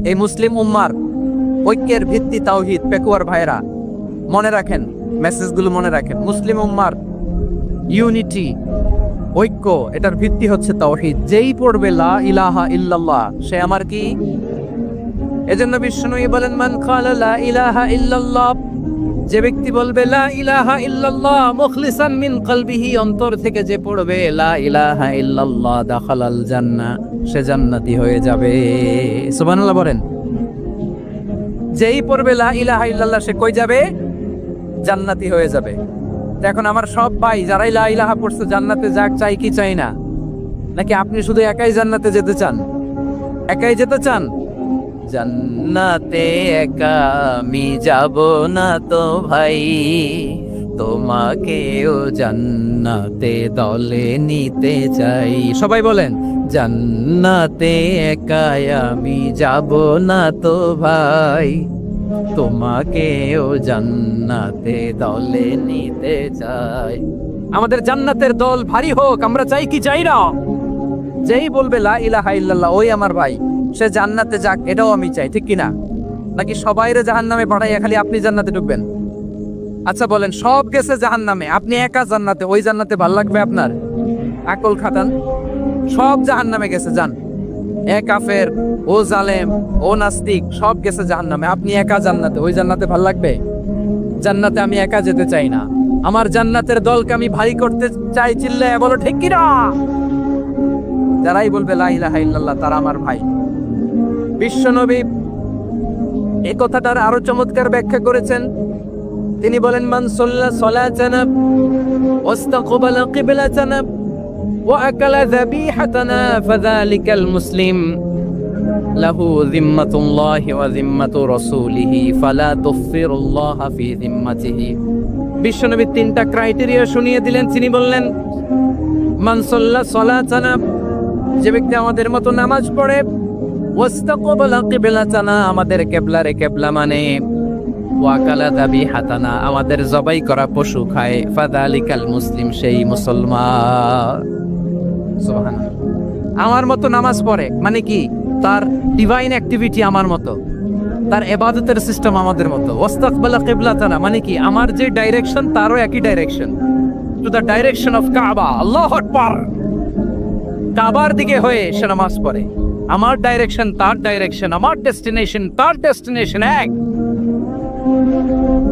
এই মুসলিম উম্মার ঐক্যের ভিত্তি তাওহীদ। পেকুয়ার ভাইরা মনে রাখেন, মেসেজগুলো মনে রাখেন। মুসলিম উম্মার ইউনিটি, ঐক্য, এটার ভিত্তি হচ্ছে তাওহীদ। যেই পড়বে লা ইলাহা ইল্লাল্লাহ সে আমার কি? এজন্য বিষ্ণুই বলেন, মান ক্বালা লা ইলাহা ইল্লাল্লাহ, যে ব্যক্তি বলবে লা ইলাহা ইল্লাল্লাহ মুখলিসান মিন কলবিহি, অন্তর থেকে যে পড়বে লা ইলাহা ইল্লাল্লাহ, দাখালাল জান্নাহ, সে জান্নাতি হয়ে যাবে। সুবহানাল্লাহ বলেন। যেই পড়বে লা ইলাহা ইল্লাল্লাহ সে কই যাবে? জান্নাতি হয়ে যাবে। এখন আমার সব ভাই যারাই লা ইলাহা পড়ছে জান্নাতে যাক, চাই কি চাই না? নাকি আপনি শুধু একাই জান্নাতে যেতে চান? একাই যেতে চান? জান্নাতে একা আমি যাব না তো ভাই, তোমাকেও জান্নাতে দলে নিতে চাই। সবাই বলেন, জান্নাতে একা আমি যাব না তো ভাই, তোমাকেও জান্নাতে দলে নিতে চাই। আমাদের জান্নাতের দল ভারী হোক, আমরা চাই কি চাই না? যেই বলবে লা ইলাহা ইল্লাল্লাহ ওই আমার ভাই, সে জান্নাতে যাক, এটাও আমি চাই, ঠিক কিনা? নাকি সবাইরে জাহান্নামে পাঠাইয়া খালি আপনি জান্নাতে ঢুকবেন? আচ্ছা বলেন, সব গেছে জাহান্নামে, আপনি একা জান্নাতে, ওই জান্নাতে ভাল লাগবে আপনার? আকল খাটান। সব জাহান্নামে গেছে, যান। এ কাফের, ও জালেম, ও নাস্তিক, সব গেছে জাহান্নামে, আপনি একা জান্নাতে, ওই জান্নাতে ভাল লাগবে? জান্নাতে আমি একা যেতে চাই না, আমার জান্নাতের দলকে আমি ভারী করতে চাই। চিল্লায় বলো ঠিক কিনা? যারাই বলবে লা ইলাহা ইল্লাল্লাহ তারা আমার ভাই। বিশ্বনবী এই কথাটার আরো চমৎকার ব্যাখ্যা করেছেন। তিনি বলেন, মান সাল্লা সালাতানা ওয়াস্তাকবালা কিবলাতানা ওয়া আকালা যাবিহাতানা ফাযালিকাল মুসলিম লাহু যিম্মাতুল্লাহি ওয়া যিম্মাতু রাসূলিহি ফালা তুফিরুল্লাহ ফি যিম্মাতিহি। বিশ্বনবী তিনটা ক্রাইটেরিয়া শুনিয়ে দিলেন। তিনি বললেন, মান সাল্লা সালাতানা, যে ব্যক্তি আমাদের মতো নামাজ পড়ে, ওয়াস্তাকবালা কিবলাতানা, আমাদের কিবলারে কিবলা মানে, ওয়াকালা যাবিহাতানা, আমাদের জবাই করা পশু খায়, ফাযালিকাল মুসলিম, সেই মুসলমান। সুবহানাল্লাহ। আমার মতো নামাজ পড়ে মানে কি? তার ডিভাইন অ্যাক্টিভিটি আমার মতো, তার ইবাদতের সিস্টেম আমাদের মতো। ওয়াস্তাকবালা কিবলাতানা মানে কি? আমার যে ডাইরেকশন তারও একই direction, to the direction of কাবা। আল্লাহু আকবার। কাবার দিকে হয়ে সে নামাজ পড়ে। আমার ডাইরেকশন তার ডাইরেকশন, আমার ডেস্টিনেশন তার ডেস্টিনেশন এক।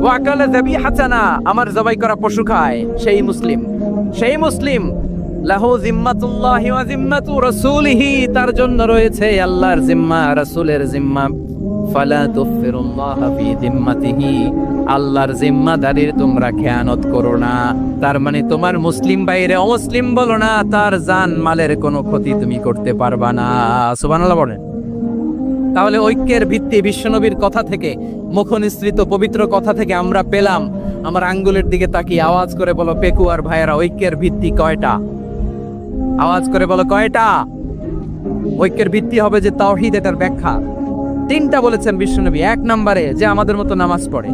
ওয়াকালা যাবিহাতানা, আমার জবাই করা পশু খায়, সেই মুসলিম। সেই মুসলিম লাহু যিম্মাতুল্লাহি ওয়া যিম্মাতু রাসূলিহি, তার জন্য রয়েছে আল্লাহর জিম্মা, রাসূলের জিম্মা। ফালা তুফিরুল্লাহ ফি যিম্মাতিহি, আল্লাহর জিম্মাদারির তোমরা খেয়ানত করো না। তার মানে তোমার মুসলিম বাইরে অমুসলিম বলো না, তার জান মালের কোনো ক্ষতি তুমি করতে পারবা না। সুবহানাল্লাহ বলেন। তাহলে ঐক্যের ভিত্তি বিশ্বনবীর কথা থেকে, মুখনিসৃত পবিত্র কথা থেকে আমরা পেলাম। আমার আঙ্গুলের দিকে তাকিয়ে আওয়াজ করে বলো পেকুয়ার ভাইয়েরা, ঐক্যের ভিত্তি কয়টা? আওয়াজ করে বলো কয়টা? ঐক্যের ভিত্তি হবে যে তাওহীদ, এটার ব্যাখ্যা তিনটা বলেছেন বিশ্বনবী। এক নম্বরে যে আমাদের মতো নামাজ পড়ে,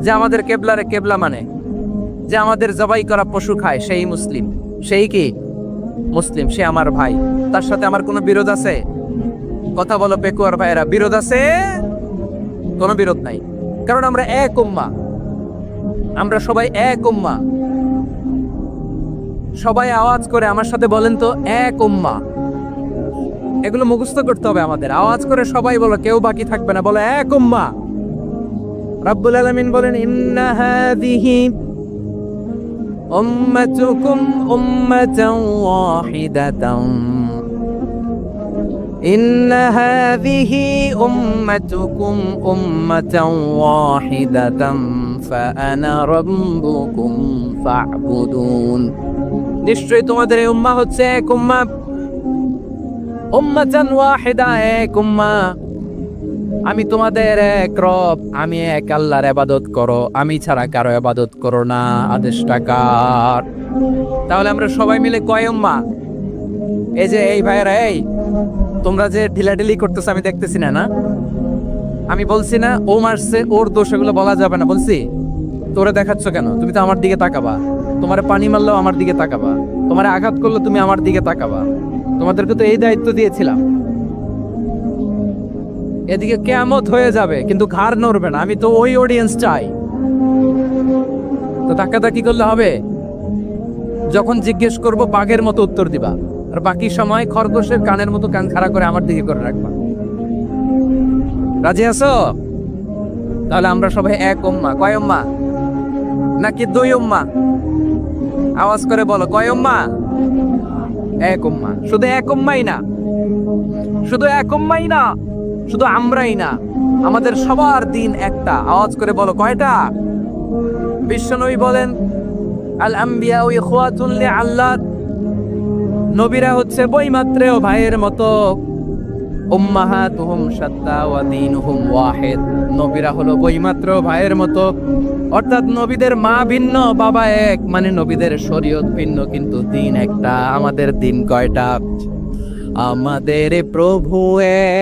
যে আমাদের কেবলারে কেবলা মানে, যে আমাদের জবাই করা পশু খায়, সেই মুসলিম। সেই কি মুসলিম? সে আমার ভাই। তার সাথে আমার কোনো বিরোধ আছে? কথা বলো পেকুয়ার ভাইয়েরা, বিরোধ আছে? কোনো বিরোধ নাই, কারণ আমরা এক উম্মাহ, আমরা সবাই এক উম্মাহ। সবাই আওয়াজ করে আমার সাথে বলেন তো, এক উম্মাহ। এগুলো মুখস্থ করতে হবে আমাদের। আওয়াজ করে সবাই বলো, কেউ বাকি থাকবে না, বলো এক উম্মাহ। রব্বুল আলামিন বলেন, ইন্না হাযিহি উম্মাতুকুম উম্মাতান ওয়াহিদাতান, ইন্না হাযিহি উম্মাতুকুম উম্মাতান ওয়াহিদাতান ফাআনা রাব্বুকুম ফা'বুদুন। নিশ্চয়ই তোমাদের এই উম্মাহ হচ্ছে এক উম্মাহ, উম্মাতান ওয়াহিদা, এক উম্মাহ। আমি তোমাদের এক রব, আমি এক আল্লাহর ইবাদত করো, আমি ছাড়া কারো ইবাদত করো না। আদেশটা কার? তাহলে আমরা সবাই মিলে কয় উম্মাহ? এই যে এই ভাইয়েরা, এই তোমরা যে ঢিলাঢিলি করতেছ আমি দেখতেছি না, না আমি বলছি না ও মারছে, ওর দোষ, এগুলো বলা যাবে না। বলছি তোরে দেখাচ্ছ কেন? তুমি তো আমার দিকে তাকাবা। তোমারে পানি মারলেও আমার দিকে তাকাবা, তোমারে আঘাত করলে তুমি আমার দিকে তাকাবা। তোমাদেরকে তো এই দায়িত্ব দিয়েছিলাম। এদিকে কিয়ামত হয়ে যাবে কিন্তু ঘাড় নড়বে না, আমি তো ওই অডিয়েন্স চাই। তো তাকাতাকি করলে হবে? যখন জিজ্ঞেস করব বাঘের মতো উত্তর দিবা, আর বাকি সময় খরগোশের কানের মতো কান খাড়া করে আমার দিকে করে রাখবা। রাজি আছো? তাহলে আমরা সবাই এক উম্মাহ। কয় উম্মাহ? নাকি দুই উম্মাহ? আওয়াজ করে বলো, কয় উম্মাহ? এক উম্মাহ। শুধু এক উম্মাই না, শুধু এক উম্মাই না, শুধু আমরাই না, আমাদের সবার দিন একটা। আওয়াজ করে বলো, কয়টা? বিশ্বনবী বলেন, আল আম্বিয়া ইখওয়াতুন লিআল্লাত, নবীরা হচ্ছে বৈমাত্রেয় ভাইয়ের মতো। উম্মাহাতুহুম শাত্তা ওয়া দীনুহুম ওয়াহিদ, নবীরা হলো বৈমাত্রেয় ভাইয়ের মতো, অর্থাৎ নবীদের মা ভিন্ন বাবা এক, মানে নবীদের শরীয়ত ভিন্ন কিন্তু দিন একটা। আমাদের দিন কয়টা? আমাদের প্রভু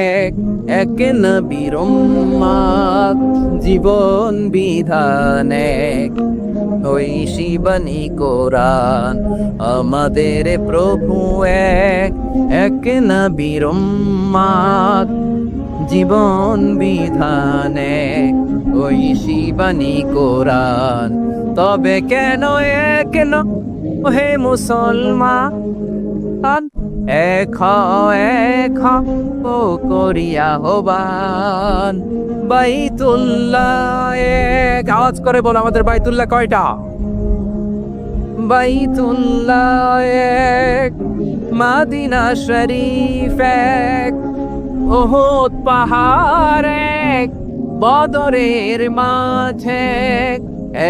এক, এক নবীর উম্মাত, জীবন বিধান এক, ওই শিবানী কোরআন। আমাদের প্রভু এক, এক নবীর উম্মাত, জীবন বিধান এক, ওই শিবানী কোরআন। তবে কেন এক হে মুসলমান, এক এক ও করিয়া হবান বাইতুল্লাহ এক। আওয়াজ করে বলো, আমাদের বাইতুল্লাহ কয়টা? বাইতুল্লাহ এক, মাদিনা শরীফ এক, উহুদ পাহাড় এক, বদরের মাঠ এক।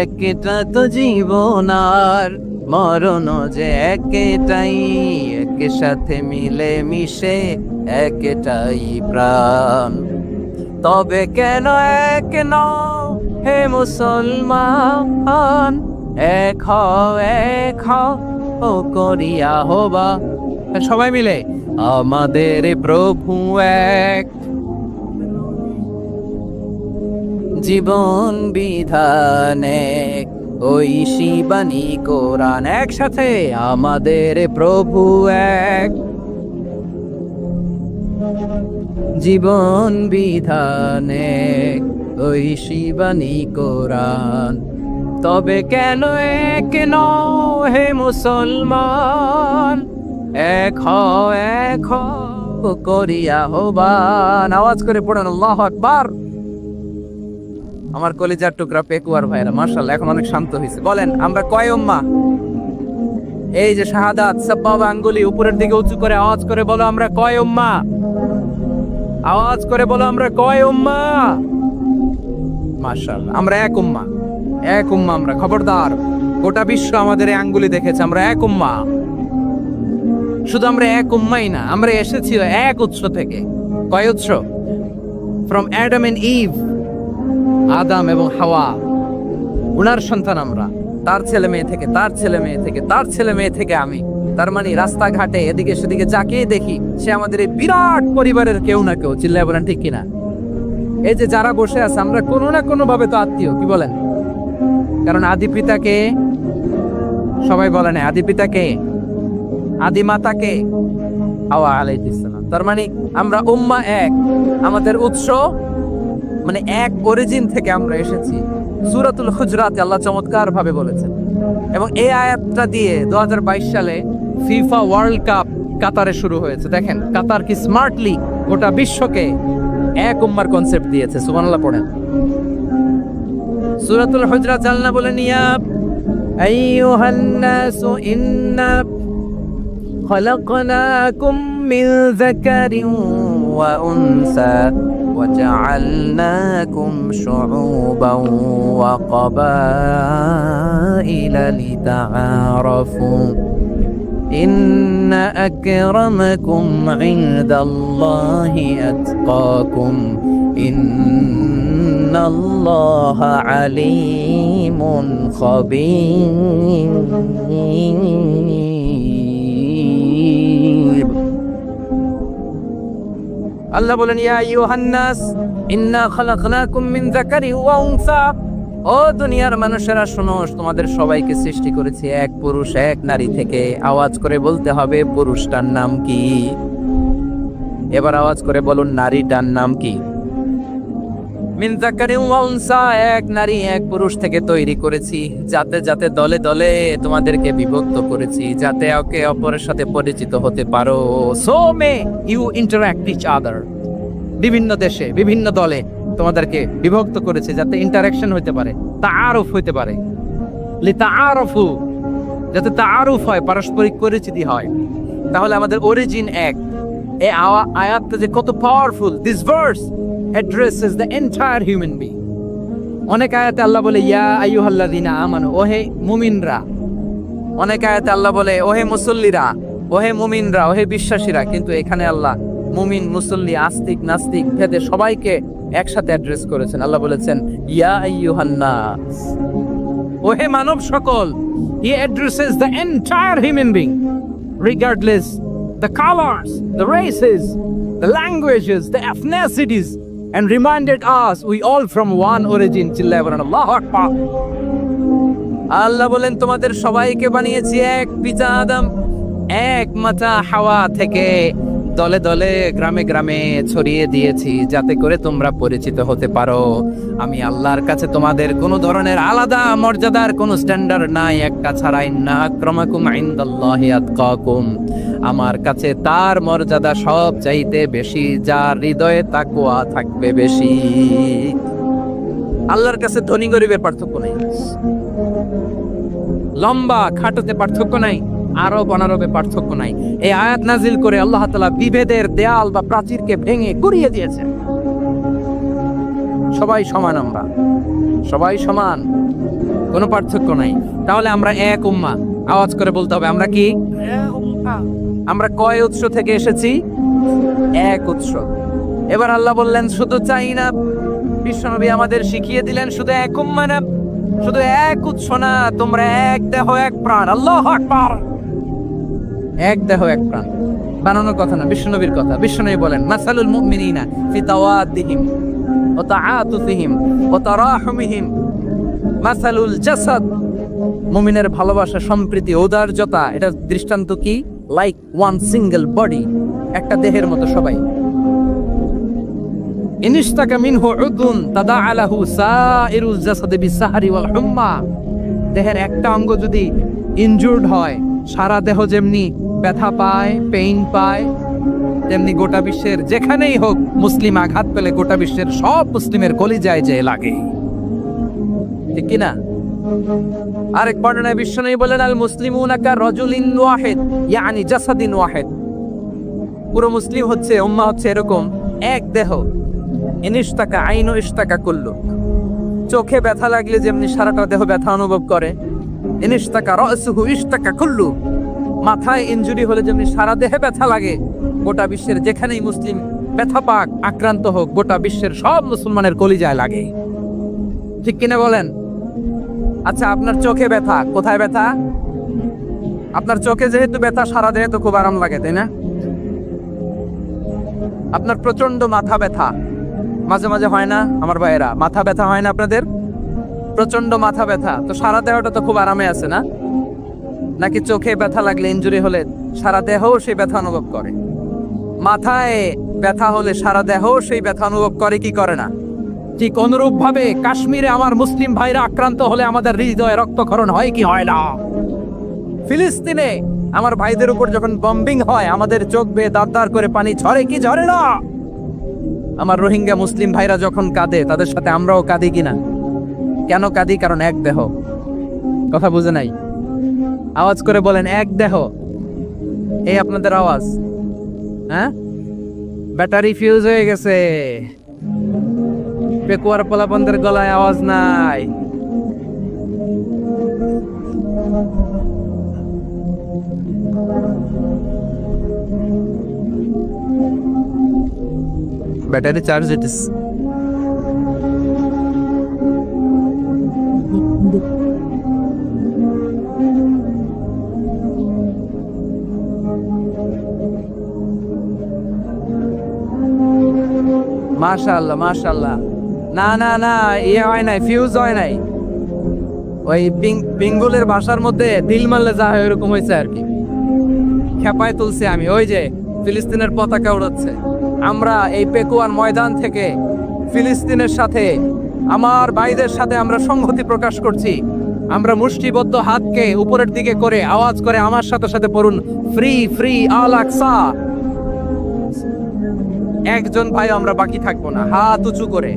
একটা তো জীবন আর মরণ যে একটাই, এক সাথে মিলে মিশে একটাই প্রাণ। তবে কেন এক নও হে মুসলমান, এক হও ও করিয়া হবা। সবাই মিলে, আমাদের প্রভু এক, জীবন বিধান এক, ওই শিবানী কোরআন। একসাথে, আমাদের প্রভু এক, জীবন বিধান এক, ওই শিবানী কোরআন। তবে কেন এক নও হে মুসলমান, এক হও করিয়া হবান। আওয়াজ করে পড়েন আল্লাহু আকবার। আমার কলিজার টুকরা পেকুয়ার ভাইরা মাশাআল্লাহ এখন অনেক শান্ত হয়েছে। বলেন, আমরা কয় উম্মাহ? এই যে শাহাদাত সাব্বাবা আঙ্গুলি উপরের দিকে উঁচু করে আওয়াজ করে বলো, আমরা কয় উম্মাহ? আওয়াজ করে বলো, আমরা কয় উম্মাহ? মাশাআল্লাহ, আমরা এক উম্মাহ, এক উম্মাহ আমরা। খবরদার, গোটা বিশ্ব আমাদের এই আঙ্গুলি দেখেছে, আমরা এক উম্মাহ। শুধু আমরা এক উম্মাই না, আমরা এসেছি এক উৎস থেকে। কয় উৎস? ফ্রম অ্যাডাম এন্ড ইভ, আদম এবং হাওয়া, উনার সন্তান আমরা। তার ছেলে মেয়ে থেকে, তার ছেলে মেয়ে থেকে, তার ছেলে মেয়ে থেকে আমি। তার মানে রাস্তাঘাটে এদিকে সেদিকে যাকে দেখি সে আমাদের এই বিরাট পরিবারের কেউ না কেউ। চিল্লায় বলেন ঠিক কিনা? এই যে যারা বসে আছে, আমরা কোনো না কোনো ভাবে তো আত্মীয়, কি বলেন? কারণ আদি পিতাকে সবাই বলে না, আদি পিতাকে, আদি মাতাকে হাওয়া আলাইহিস সালাম। তার মানে আমরা উম্মাহ এক, আমাদের উৎস মানে এক অরিজিন থেকে আমরা এসেছি। সূরাতুল হুজরাতে আল্লাহ চমৎকার ভাবে বলেছেন, এবং এই আয়াতটা দিয়ে 2022 সালে ফিফা ওয়ার্ল্ড কাপ কাতারে শুরু হয়েছে। দেখেন কাতার কি স্মার্টলি গোটা বিশ্বকে এক উম্মার কনসেপ্ট দিয়েছে। সুবহানাল্লাহ পড়েন। সূরাতুল হুজরাত আল্লাহ বলেন, ইয়া আইয়ুহান নাসু ইন্না খলাকনাকুম মিন যাকারিন ওয়া উনসা وجعلناكم شعوبا وقبائل لتعارفوا إن أكرمكم عند الله أتقاكم إن الله عليم خبير আল্লাহ বলেন, ইয়া আইয়ুহান নাস ইন্না খালাকনাকুম মিন যাকারিন ওয়া উনসা, ও দুনিয়ার মানুষেরা শোনো, তোমাদের সবাইকে সৃষ্টি করেছি এক পুরুষ এক নারী থেকে। আওয়াজ করে বলতে হবে, পুরুষটার নাম কি? এবার আওয়াজ করে বলুন, নারীটার নাম কি? মিন যাকারিন ওয়া উনসা, এক নারী এক পুরুষ থেকে তৈরি করেছি, যাতে যাতে দলে দলে তোমাদেরকে বিভক্ত করেছি, যাতে একে অপরের সাথে পরিচিত হতে পারো। So may you interact each other. বিভিন্ন দেশে বিভিন্ন দলে তোমাদেরকে বিভক্ত করেছে যাতে ইন্টারঅ্যাকশন হইতে পারে, তাআরুফ হইতে পারে। লিতাআরফু, যাতে তাআরুফ হয়, পারস্পরিক পরিচিতি হয়। তাহলে আমাদের অরিজিন এক। এই আয়াতটা যে কত powerful. This verse addresses the entire human being. অনেক আয়াতে আল্লাহ বলে ইয়া আইয়ুহাল্লাযীনা আমানু, ওহে মুমিনরা। অনেক আয়াতে আল্লাহ বলে ওহে মুসল্লিরা, ওহে মুমিনরা, ওহে বিশ্বাসীরা। কিন্তু এখানে আল্লাহ মুমিন, মুসল্লি, আস্তিক, নাস্তিক ভেদে সবাইকে একসাথে অ্যাড্রেস করেছেন। আল্লাহ বলেছেন ইয়া আইয়ুহান নাস, ওহে মানব সকল। He addresses the entire human being, regardless the colors, the races, the languages, the ethnicities, and reminded us we all from one origin. Allahu Akbar. আল্লাহ বলেন তোমাদের সবাইকে বানিয়েছি এক পিতা আদম, এক মাতা হাওয়া থেকে, দলে দলে গ্রামে গ্রামে ছড়িয়ে দিয়েছি যাতে করে তোমরা পরিচিত হতে পারো। আমি আল্লাহর কাছে তোমাদের কোনো ধরনের আলাদা মর্যাদার কোনো স্ট্যান্ডার্ড নাই একটা ছাড়া। ইন্না আক্রামাকুম ইনদাল্লাহি আতকাকুম, আমার কাছে তার মর্যাদা সব চাইতে বেশি যার হৃদয়ে তাকওয়া থাকবে বেশি। আল্লাহর কাছে ধনী গরিবের পার্থক্য নাই, লম্বা খাটোতে পার্থক্য নাই, আরব অনারবে পার্থক্য নাই। এই আয়াত নাজিল করে আল্লাহ তাআলা বিভেদের দেয়াল বা প্রাচীরকে ভেঙে গুড়িয়ে দিয়েছেন। সবাই সমান, আমরা সবাই সমান, কোনো পার্থক্য নাই। তাহলে আমরা এক উম্মাহ। আওয়াজ করে বলতে হবে আমরা কি? আমরা কয় উৎস থেকে এসেছি? এক উৎস। এবার আল্লাহ বললেন শুধু চাই না, বিশ্বনবী আমাদের শিখিয়ে দিলেন শুধু এক উম্মাহ না, শুধু এক উৎস না, তোমরা এক দেহ এক প্রাণ। আল্লাহু আকবার। এক দেহ এক প্রাণ বানানোর কথা না, বিশ্বনবীর কথা। বিশ্বনবী বলেন মাসালুল মুমিনিনা ফি তাওয়াদ্দিহিম ওয়া তাআতুফিহিম ওয়া তারাহুমিহিম মাসালুল জাসাদ। মুমিনের ভালোবাসা, সম্প্রীতি, ঔদার্যতা, এটা দৃষ্টান্ত কি? লাইক ওয়ান সিঙ্গেল বডি, একটা দেহের মতো সবাই। ইনিশতাকা মিনহু উদুন তাদাআলাহু সাইরুল জাসাদি বিসাহরি ওয়াল হুম্মা। দেহের একটা অঙ্গ যদি ইনজুরড হয়, সারা দেহ যেমনি ব্যথা পায়, পেইন পায়, তেমনি গোটা বিশ্বের যেখানেই হোক মুসলিম আঘাত পেলে গোটা বিশ্বের সব মুসলিমের কলিজায় যে লাগে, ঠিক কিনা? আরেক বর্ণনায় বিশ্বনবী বলেন আল মুসলিমুনা কা রাজুলিন ওয়াহিদ ইয়ানি জাসাদিন ওয়াহিদ। পুরো মুসলিম হচ্ছে, উম্মাহ হচ্ছে এরকম এক দেহ। ইনিশতাকা আইনু ইশতাকা কুল্লু। চোখে ব্যথা লাগলে যেমনি সারাটা দেহ ব্যথা অনুভব করে, ইনিশতাকা রাসুহু ইশতাকা কুল্লু। মাথায় ইনজুরি হলে যেমনি সারা দেহে ব্যথা লাগে, গোটা বিশ্বের যেখানেই মুসলিম ব্যথা পাক, আক্রান্ত হোক, গোটা বিশ্বের সব মুসলমানের কলিজায় লাগে, ঠিক কিনা বলেন? আচ্ছা, আপনার চোখে ব্যথা, কোথায় ব্যথা? আপনার চোখে যেহেতু ব্যথা, সারা দেহে তো খুব আরাম লাগে, তাই না? আপনার প্রচন্ড মাথা ব্যথা মাঝে মাঝে হয় না আমার ভাইয়েরা? মাথা ব্যথা হয় না আপনাদের? প্রচন্ড মাথা ব্যথা, তো সারা দেহটা তো খুব আরামে আছে না? নাকি চোখে ব্যথা লাগলে, ইনজুরি হলে সারা দেহ সেই ব্যথা অনুভব করে? মাথায় ব্যথা হলে সারা দেহ সেই ব্যথা অনুভব করে কি করে না? ঠিক অনুরূপ ভাবে কাশ্মীরে আমার মুসলিম ভাইরা আক্রান্ত হলে আমাদের হৃদয়ে রক্তক্ষরণ হয় কি হয় না? ফিলিস্তিনে আমার ভাইদের উপর যখন বম্বিং হয় আমাদের চোখ বেয়ে দাঁত দাঁত করে পানি ঝরে কি ঝরে না? আমার রোহিঙ্গা মুসলিম ভাইরা যখন কাঁদে তাদের সাথে আমরাও কাঁদি কিনা? কেন কাঁদি? কারণ এক দেহ। কথা বুঝে নাই? আওয়াজ করে বলেন এক দেহ। এই আপনাদের আওয়াজ, হ্যাঁ? ব্যাটারি ফিউজ হয়ে গেছে, পেকুয়ার পোলাপনদের গলায় আওয়াজ নাই। ব্যাটারি চার্জ ইট ইস। মাশাআল্লাহ মাশাআল্লাহ। না না না, ইয়ে হয় নাই, ফিউজ হয় নাই। ওই বেঙ্গলের ভাষার মধ্যে দিল মারলে যা হয় এরকম হয়েছে আর কি। খেপায় তুলছে আমি, ওই যে ফিলিস্তিনের পতাকা উড়াচ্ছে। আমরা এই পেকুয়ার ময়দান থেকে ফিলিস্তিনের সাথে, আমার ভাইদের সাথে আমরা সংহতি প্রকাশ করছি। আমরা মুষ্টিবদ্ধ হাতকে উপরের দিকে করে আওয়াজ করে আমার সাথে সাথে পড়ুন, ফ্রি ফ্রি আল আকসা। একজন ভাই আমরা বাকি থাকবো না। হাত উঁচু করে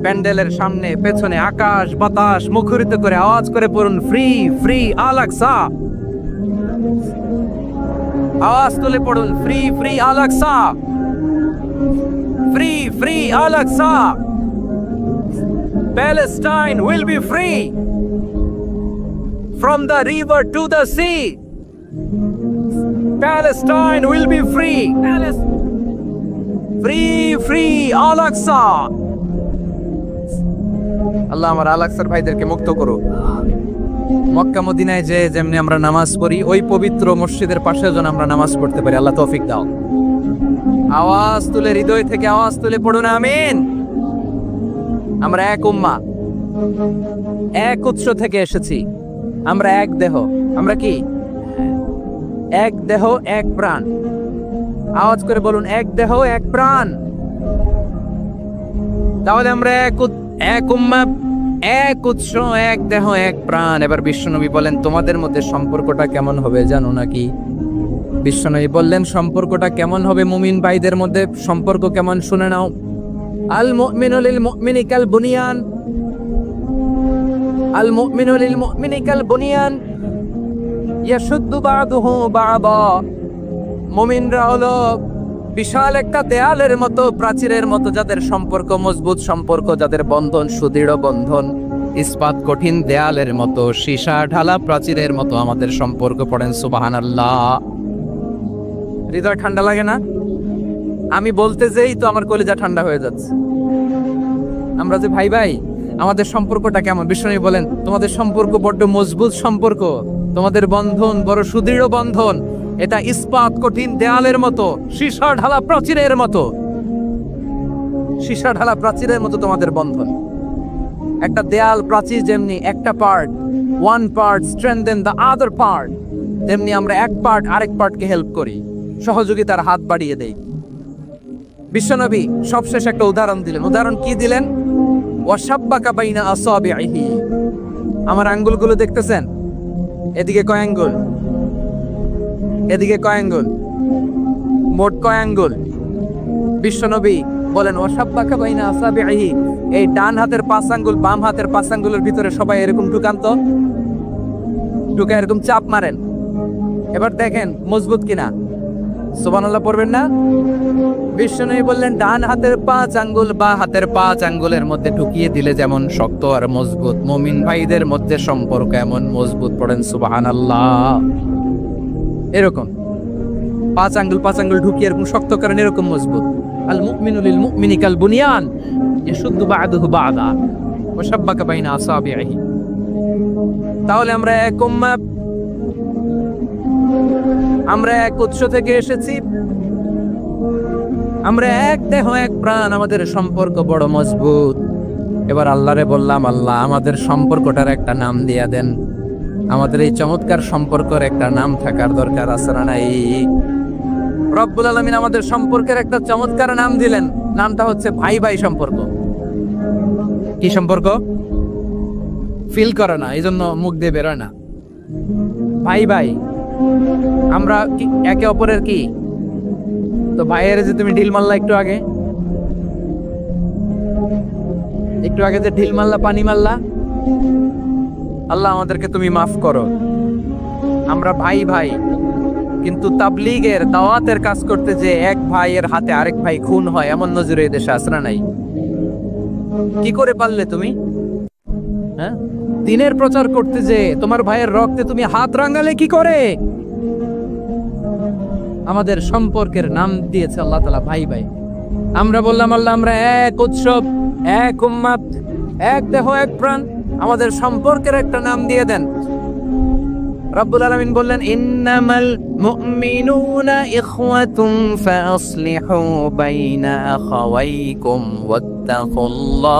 প্যান্ডেলের সামনে পেছনে আকাশ বাতাস মুখরিত করে আওয়াজ করে পড়ুন, ফ্রি ফ্রি আল আকসা। আওয়াজ তুলে পড়ুন, free free Al Aqsa, free free Al Aqsa. Palestine will be free from the river to the sea. Palestine will be free. Free, free, Al-Aqsa. আল্লাহ আমার আল-আকসার ভাইদেরকে মুক্ত করো। মক্কা মদিনায় যে যেমনি আমরা নামাজ পড়ি, ওই পবিত্র মসজিদের পাশে যেন আমরা নামাজ পড়তে পারি। আল্লাহ তৌফিক দাও। আওয়াজ তুলে, হৃদয় থেকে আওয়াজ তুলে পড়ুন, আমিন। আমরা এক উম্মাহ, এক উৎস থেকে এসেছি। আমরা এক দেহ। আমরা কি? এক দেহ এক প্রাণ। আওয়াজ করে বলুন, এক দেহ এক প্রাণ। তাহলে আমরা এক উম্মাহ, এক উৎস, এক দেহ এক প্রাণ। এবার বিশ্বনবী বলেন, তোমাদের মধ্যে সম্পর্কটা কেমন হবে জানো নাকি? বিশ্বনবী বললেন, সম্পর্কটা কেমন হবে মুমিন ভাইদের মধ্যে? সম্পর্ক কেমন শুনে নাও। আল মুমিনু লিল মুমিনি কাল বুনিয়ান, আল মুমিনু লিল মুমিনি কাল বুনিয়ান ইয়াশুদ্দু বা'দুহু বা'দা। মুমিনরা হলো বিশাল একটা দেয়ালের মতো, প্রাচীরের মতো, যাদের সম্পর্ক মজবুত সম্পর্ক, যাদের বন্ধন সুদৃঢ় বন্ধন, ইস্পাত কঠিন দেয়ালের মতো, সীসা ঢালা প্রাচীরের মতো আমাদের সম্পর্ক। পড়েন সুবহানাল্লাহ। হৃদয় ঠান্ডা লাগে না? আমি বলতে যেই তো আমার কলিজা ঠান্ডা হয়ে যাচ্ছে। আমরা যে ভাই ভাই, আমাদের সম্পর্কটা কেমন? বিশ্বনবী বলেন, তোমাদের সম্পর্ক বড্ড মজবুত সম্পর্ক, তোমাদের বন্ধন বড় সুদৃঢ় বন্ধন। এটা ইস্পাত কঠিন দেয়ালের মতো, সীসা ঢালা প্রাচীরের মতো, সীসা ঢালা প্রাচীরের মতো তোমাদের বন্ধন। একটা দেয়াল প্রাচীর যেমনি একটা part, one part strengthen the other part, তেমনি আমরা এক পার্ট আরেক পার্টকে হেল্প করি, সহযোগিতার হাত বাড়িয়ে দেই। বিশ্বনবী সবশেষ একটা উদাহরণ দিলেন। উদাহরণ কি দিলেন? ওয়াশাব্বাকা বাইনা আসাবিহি। আমার আঙ্গুলগুলো দেখতেছেন? এদিকে কয় আঙ্গুল, এদিকে কয় আঙ্গুল, মোট কয় আঙ্গুল? বিশ্বনবী বলেন, ওয়াশাব্বাকা বাইনা আসাবিহি। এই ডান হাতের 5 আঙ্গুল বাম হাতের 5 আঙ্গুলের ভিতরে সবাই এরকম ঢুকান তো, ঢুকে এরকম চাপ মারেন। এবার দেখেন মজবুত কিনা। সুবহানাল্লাহ পড়বেন না? বিশ্বনবী বললেন, ডান হাতের 5 আঙ্গুল বা হাতের 5 আঙ্গুলের মধ্যে ঢুকিয়ে দিলে যেমন শক্ত আর মজবুত, মুমিন ভাইদের মধ্যে সম্পর্ক এমন মজবুত। পড়েন সুবহানাল্লাহ। এরকম 5 আঙ্গুল ঢুকিয়ে এরকম শক্ত করেন, এরকম মজবুত। আল মুমিনু লিল মুমিনি কাল বুনিয়ান ইয়াশুদ্দু বা'দুহু বা'দা ওয়া শাব্বাকা বাইনা আসাবিহি। তাহলে আমরা এক উম্মাহ, আমরা এক উৎস থেকে এসেছি, আমরা এক দেহ এক প্রাণ, আমাদের সম্পর্ক বড় মজবুত। এবার আল্লাহরে বললাম, আল্লাহ আমাদের সম্পর্কটার একটা নাম দিয়া দেন। আমাদের এই চমৎকার সম্পর্কের একটা নাম থাকার দরকার আছে না নাই? রব্বুল আলামিন আমাদের সম্পর্কের একটা চমৎকার নাম দিলেন। নামটা হচ্ছে ভাই ভাই সম্পর্ক। কি সম্পর্ক? ফিল করে না, এই জন্য মুখ দিয়ে বেরোয় না। ভাই ভাই, আমরা একে অপরের কি? তো ভাইয়ের যে তুমি ঢিল মারলা একটু আগে, যে ঢিল মারলা, পানি মারলা, আল্লাহ আমাদেরকে তুমি মাফ করো। আমরা ভাই ভাই, কিন্তু তাবলীগের দাওয়াতের কাজ করতে যে এক ভাইয়ের হাতে আরেক ভাই খুন হয়, এমন নজির এই দেশে আছে না নাই? কি করে পারলে তুমি? হ্যাঁ, দিনের প্রচার করতে যে তোমার ভাইয়ের রক্তে তুমি হাত রাঙালে কি করে? আমাদের সম্পর্কের নাম দিয়েছে আল্লাহ তাআলা ভাই ভাই। আমরা বললাম, আল্লাহ আমরা এক উৎসব, এক উম্মাত, এক দেহ এক প্রাণ, আমাদের সম্পর্কের একটা নাম দিয়ে দেন। রব্বুল আলামিন বললেন, ইন্নামাল মুমিনুনা ইখওয়াতুন ফাসলিহু বাইনা আখাওয়াইকুম ওয়াত্তাকুল্লাহ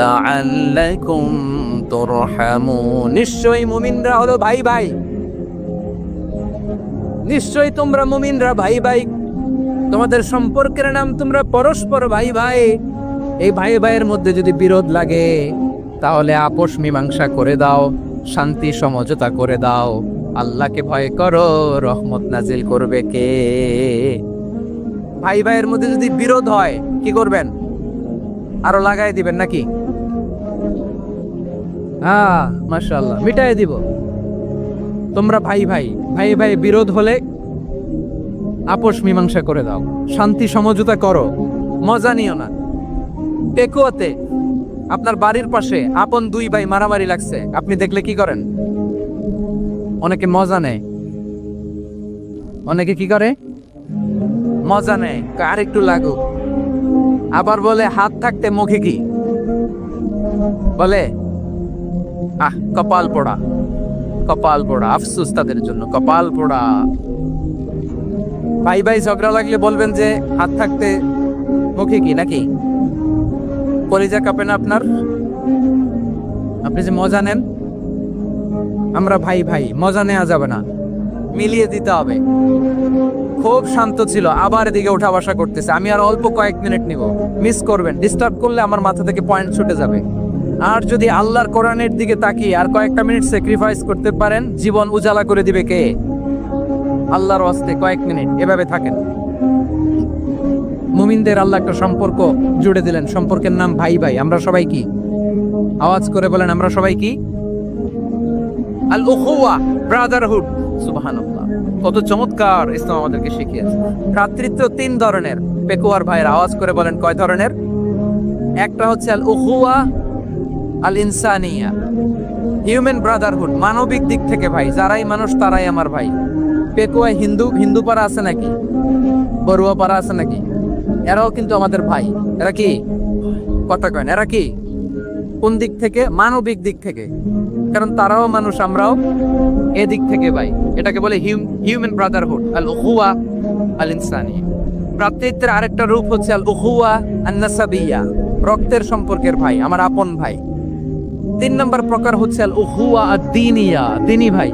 লাআল্লাকুম তুরহামুন। নিশ্চয়ই মুমিনরা হলো ভাই ভাই, নিশ্চয়ই তোমরা মুমিনরা ভাই ভাই, তোমাদের সম্পর্কের নাম তোমরা পরস্পর ভাই ভাই। এই ভাই ভাইয়ের মধ্যে যদি বিরোধ লাগে তাহলে আপোষ মীমাংসা করে দাও, শান্তি সমঝোতা করে দাও। আল্লাহকে ভয় করো, রহমত নাজিল করবে কে? ভাই ভাইয়ের মধ্যে যদি বিরোধ হয় কি করবেন? আরো লাগাই দিবেন নাকি? মাশাআল্লাহ, মিটাই দিব। তোমরা ভাই ভাই ভাই ভাই বিরোধ হলে আপোষ মীমাংসা করে দাও, শান্তি সমঝোতা করো, মজা নিও না। পেকুয়াতে আপনার বাড়ির পাশে আপন দুই ভাই মারামারি লাগছে, আপনি দেখলে কি করেন? অনেকে মজা নেয়। অনেকে কি করে? মজা নেয়, আর একটু লাগুক। আবার বলে হাত থাকতে মুখে কি বলে? কপাল পোড়া, কপাল পোড়া। আফসোস তাদের জন্য, কপাল পোড়া। ভাই ভাই ঝগড়া লাগলে বলবেন যে হাত থাকতে মুখে কি, নাকি? কলিজা কাঁপে না আপনার? আপনি যে মজা নেন। আমরা ভাই ভাই, মজা নেওয়া যাবে না, মিলিয়ে দিতে হবে। খুব শান্ত ছিল, আবার এদিকে উঠা বসা করতেছে। আমি আর অল্প কয়েক মিনিট নিব, মিস করবেন। ডিস্টার্ব করলে আমার মাথা থেকে পয়েন্ট ছুটে যাবে। আর যদি আল্লাহর কোরআনের দিকে তাকিয়ে আর কয়েকটা মিনিট স্যাক্রিফাইস করতে পারেন, জীবন উজালা করে দিবে কে? আল্লাহর ওয়াস্তে কয়েক মিনিট এভাবে থাকেন। মুমিনদের আল্লাহ একটা সম্পর্ক জুড়ে দিলেন, সম্পর্কের নাম ভাই ভাই। আমরা সবাই কি? আওয়াজ করে বলেন, আমরা সবাই কি? আল উখুয়া, ব্রাদারহুড। সুবহানাল্লাহ, কত চমৎকার ইসলাম আমাদেরকে শিখিয়েছে। ভ্রাতৃত্ব তিন ধরনের। পেকুয়ার ভাইয়ের আওয়াজ করে বলেন, কয় ধরনের? একটা হচ্ছে আল উখুয়া আল ইনসানিয়া, হিউম্যান ব্রাদারহুড, মানবিক দিক থেকে ভাই। যারাই মানুষ তারাই আমার ভাই। পেকুয়ায় হিন্দু পাড়া আছে নাকি? বড়ুয়া পাড়া আছে নাকি? এরাও কিন্তু আমাদের ভাই। এরা কি? কথা কয় না, এরা কি? কোন দিক থেকে? মানবিক দিক থেকে। কারণ তারাও মানুষ, আমরাও এদিক থেকে ভাই। এটাকে বলে হিউম্যান ব্রাদারহুড, আল উখুয়া আল ইনসানিয়া। ভ্রাতৃত্বের আরেকটা রূপ হচ্ছে আল উখুয়া আন নাসাবিয়া, রক্তের সম্পর্কের ভাই, আমার আপন ভাই। তিন নম্বর প্রকার হচ্ছে আল উখুয়া আদ-দীনিয়া, দ্বীনি ভাই।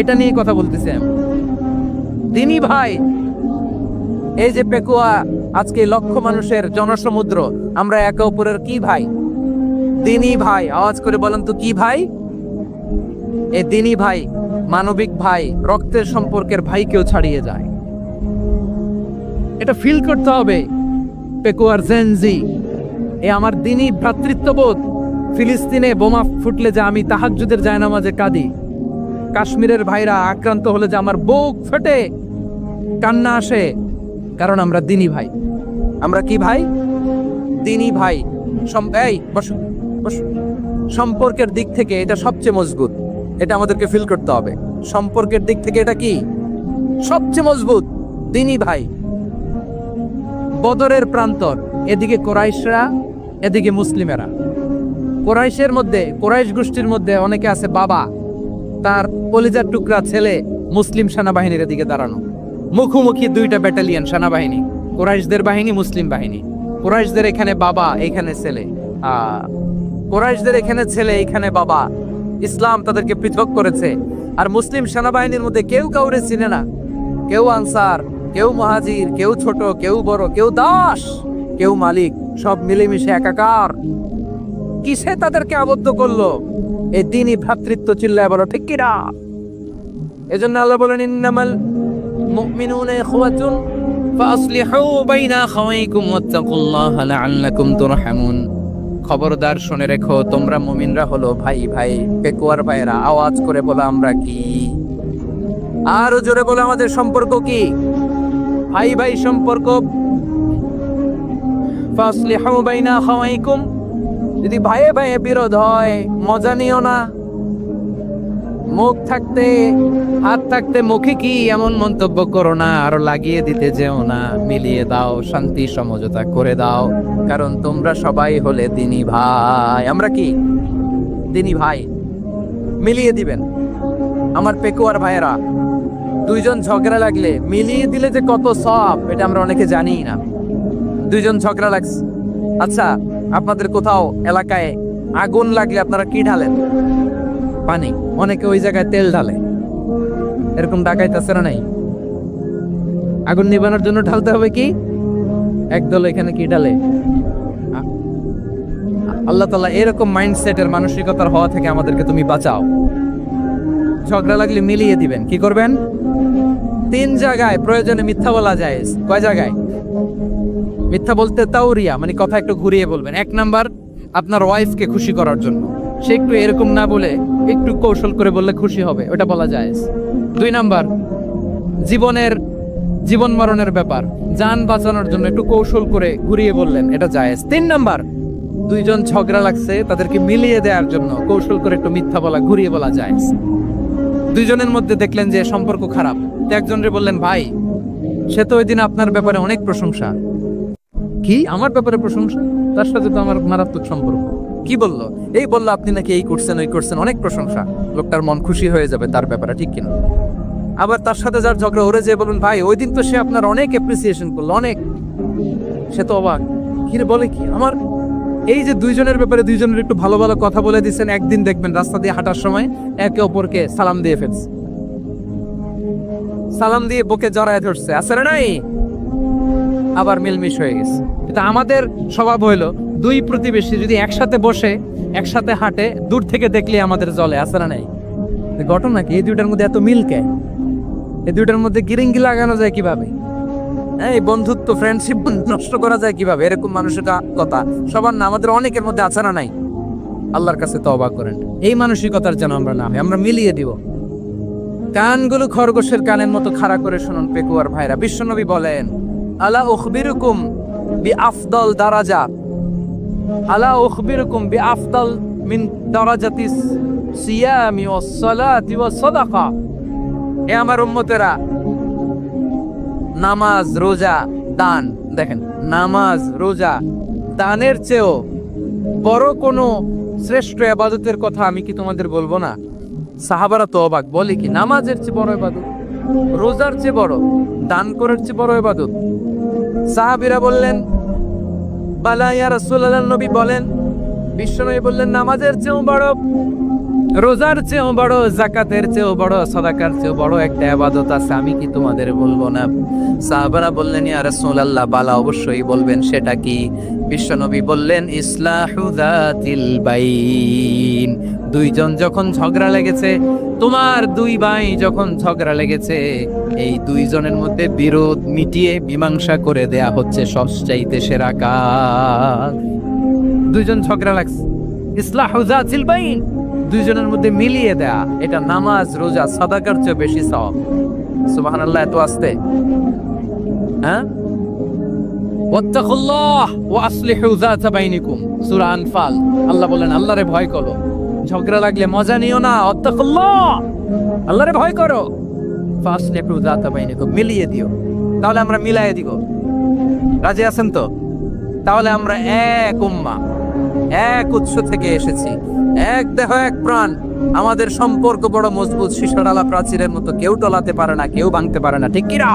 এটা নিয়ে কথা বলতেছি আমি। দ্বীনি ভাই, এই যে পেকুয়া আজকে লক্ষ মানুষের জনসমুদ্র, আমরা একে অপরের কি ভাই? দ্বীনি ভাই। আওয়াজ করে বলেন তো কি ভাই? এই দ্বীনি ভাই, মানবিক ভাই, রক্তের সম্পর্কের ভাইকেও ছাড়িয়ে যায়। এটা ফিল করতে হবে। পেকুয়ার জেনজি, এ আমার দ্বীনি ভ্রাতৃত্ববোধ। ফিলিস্তিনে বোমা ফুটলে যে আমি তাহাজ্জুদের জায়নামাজে কাঁদি, কাশ্মীরের ভাইরা আক্রান্ত হলে যে আমার বুক ফেটে কান্না আসে, কারণ আমরা দ্বীনি ভাই। আমরা কি ভাই? দ্বীনি ভাই। এই বসো বসো। সম্পর্কের দিক থেকে এটা সবচেয়ে মজবুত। এটা আমাদেরকে ফিল করতে হবে। সম্পর্কের দিক থেকে এটা কি? সবচেয়ে মজবুত, দ্বীনি ভাই। বদরের প্রান্তর, এদিকে কোরাইশরা, এদিকে মুসলিমেরা। কোরাইশের মধ্যে, কোরাইশ গোষ্ঠীর মধ্যে অনেকে আছে বাবা, তার কলিজার টুকরা ছেলে মুসলিম সেনাবাহিনীর দিকে দাঁড়ানো। মুখোমুখি দুইটা ব্যাটালিয়ন সেনাবাহিনী, কোরাইশদের বাহিনী, মুসলিম বাহিনী। কোরাইশদের এখানে বাবা, এখানে ছেলে। কোরাইশদের এখানে ছেলে, এখানে বাবা। ইসলাম তাদেরকে পৃথক করেছে। আর মুসলিম সেনাবাহিনীর মধ্যে কেউ কাউরে চিনে না। কেউ আনসার, কেউ মুহাজির, কেউ ছোট, কেউ বড়, কেউ দাস, কেউ মালিক, সব মিলেমিশে একাকার। কিসে তাদেরকে আবদ্ধ করলো? এই দ্বীনি ভ্রাতৃত্ব। চিল্লায় বলো ঠিক কিনা? এজন্য আল্লাহ বলেন, ইন্নামাল মুমিনুনা ইখওয়াতুন ফাসলিহু বাইনা আখাওয়াইকুম ওয়াত্তাকুল্লাহা লাআল্লাকুম তুরহামুন। খবরদার শুনে রেখো, তোমরা মুমিনরা হলো ভাই ভাই। পেকুয়ার ভাইরা আওয়াজ করে বলো, আমরা কি? আরো জোরে বলো, আমাদের সম্পর্ক কি? ভাই ভাই সম্পর্ক। ফাসলিহু বাইনা আখাওয়াইকুম। যদি ভাইয়ে ভাইয়ে বিরোধ হয়, মজা নিও না। মুখ থাকতে, হাত থাকতে মুখে কি এমন মন্তব্য করো না, আরো লাগিয়ে দিতে যেও না। মিলিয়ে দাও, শান্তি সমঝোতা করে দাও, কারণ তোমরা সবাই হলে দ্বীনি ভাই। আমরা কি? দ্বীনি ভাই। মিলিয়ে দিবেন। আমার পেকুয়ার ভাইয়েরা, দুইজন ঝগড়া লাগলে মিলিয়ে দিলে যে কত সওয়াব, এটা আমরা অনেকে জানি না। দুইজন ঝগড়া লাগছে, আচ্ছা আপনাদের কোথাও এলাকায় আগুন লাগলে আপনারা কি ঢালেন? পানি। অনেকে ওই জায়গায় তেল ঢালে। এরকম ডাকাইতেছে না? নাই? আগুন নিবানোর জন্য ঢালতে হবে কি? একদল এখানে কি ঢালে? আল্লাহ তাআলা এরকম মাইন্ডসেটের মানসিকতার হওয়া থেকে আমাদেরকে তুমি বাঁচাও। ঝগড়া লাগলে মিলিয়ে দিবেন, কি করবেন? 3 জায়গায় প্রয়োজনে মিথ্যা বলা যায়। কয় জায়গায় মিথ্যা বলতে? তাওরিয়া, মানে কথা একটু ঘুরিয়ে বলবেন। 1 নাম্বার, আপনার ওয়াইফকে খুশি করার জন্য, সে একটু এরকম না বলে একটু কৌশল করে বললে খুশি হবে, ওটা বলা যায়। 2 নাম্বার, জীবন মরণের ব্যাপার, জান বাঁচানোর জন্য একটু কৌশল করে ঘুরিয়ে বললেন, এটা জায়েজ। 3 নাম্বার, 2 জন ঝগড়া লাগছে তাদেরকে মিলিয়ে দেওয়ার জন্য কৌশল করে একটু মিথ্যা বলা, ঘুরিয়ে বলা যায়। 2 জনের মধ্যে দেখলেন যে সম্পর্ক খারাপ, তো একজনরে বললেন, ভাই সে তো ওই দিন আপনার ব্যাপারে অনেক প্রশংসা। কি আমার ব্যাপারে প্রশংসা? তার সাথে তো আমার মারাত্মক সম্পর্ক। কি বললো? এই বললো আপনি নাকি এই করছেন ওই করছেন, অনেক প্রশংসা। লোকটার মন খুশি হয়ে যাবে তার ব্যাপারে, ঠিক কিনা? আবার তার সাথে যার ঝগড়া ওরে যে বলুন, ভাই ওই দিন তো সে আপনার অনেক অ্যাপ্রিসিয়েশন করলো, অনেক। সে তো অবাক, কি রে বলে কি আমার? এই যে 2 জনের ব্যাপারে 2 জনের একটু ভালো ভালো কথা বলে দিচ্ছেন, একদিন দেখবেন রাস্তা দিয়ে হাঁটার সময় একে অপরকে সালাম দিয়ে ফেলছে, সালাম দিয়ে বুকে জড়ায় ধরছে, আছে না নাই? আবার মিলমিশ হয়ে গেছে। এটা আমাদের স্বভাব হইলো 2 প্রতিবেশী যদি একসাথে বসে একসাথে হাঁটে, দূর থেকে দেখলে আমাদের জলে, আছে না নাই? ঘটনা কি? এই 2টার মধ্যে এত মিল কে? এই 2টার মধ্যে গিরিঙ্গি লাগানো যায় কিভাবে? এই বন্ধুত্ব, ফ্রেন্ডশিপ নষ্ট করা যায় কিভাবে? এরকম মানুষের কথা সবার না, আমাদের অনেকের মধ্যে আছে না নাই? আল্লাহর কাছে তওবা করেন, এই মানসিকতার যেন আমরা না হই, আমরা মিলিয়ে দিব। কানগুলো খরগোশের কানের মতো খাড়া করে শুনুন পেকুয়ার ভাইরা। বিশ্বনবী বলেন, আলা উখবিরুকুম বিআফদাল দারাজা, আলা উখবিরুকুম বিআফদাল মিন দারাজাতিস সিয়ামি ওয়াস সালাতি ওয়াস সাদাকা। এ আমার উম্মতেরা, নামাজ, রোজা, দান, দেখেন নামাজ, রোজা, দানের চেয়েও বড় কোনো শ্রেষ্ঠ ইবাদতের কথা আমি কি তোমাদের বলবো না? সাহাবারা তো অবাক, বলে কি নামাজের চেয়ে বড় ইবাদত, রোজার চেয়ে বড়, দান করার চেয়ে বড় ইবাদত? সাহাবীরা বললেন, বালা ইয়া রাসূলুল্লাহ। নবী বলেন, বিশ্বনবী বললেন, নামাজের চেয়েও বড়, রোজার চেয়েও বড়, যাকাতের চেয়েও বড়, সাদাকার চেয়েও বড় একটা ইবাদত আছে, আমি কি তোমাদের বলবো না? সাহাবারা বললেন, ইয়া রাসূলুল্লাহ, বালা অবশ্যই বলবেন, সেটা কি? বিশ্বনবী বললেন, ইসলাহু যাতিল বাইন। 2 জন যখন ঝগড়া লেগেছে, তোমার 2 ভাই যখন ঝগড়া লেগেছে, এই 2 জনের মধ্যে বিরোধ মিটিয়ে মীমাংসা করে দেয়া হচ্ছে সবচাইতে সেরা কাজ। 2 জন ঝগড়া লাগছে, ইসলাহু যাতিল বাইন, 2 জনের মধ্যে মিলিয়ে দেয়া, এটা নামাজ, রোজা, সাদাকার চেয়ে বেশি সওয়াব। সুবহানাল্লাহ, এত আস্তে, হ্যাঁ? ওয়াত্তাকুল্লাহ ওয়া আসলিহু যাতা বাইনিকুম, সূরা আনফাল। আল্লাহ বলেন, আল্লাহরে ভয় করো, ঝগড়া লাগলে মজা নিও না, ওয়াত্তাকুল্লাহ, আল্লাহরে ভয় করো, ফাসলিহু যাতা বাইনিকুম, মিলিয়ে দিও। তাহলে আমরা মিলায়ে দিব, রাজি আছেন তো? তাহলে আমরা এক উম্মাহ, এক উৎস থেকে এসেছি, এক দেহ এক প্রাণ, আমাদের সম্পর্ক বড় মজবুত, সীসাডালা প্রাচীরের মতো, কেউ টলাতে পারে না, কেউ ভাঙতে পারে না, ঠিক কিনা?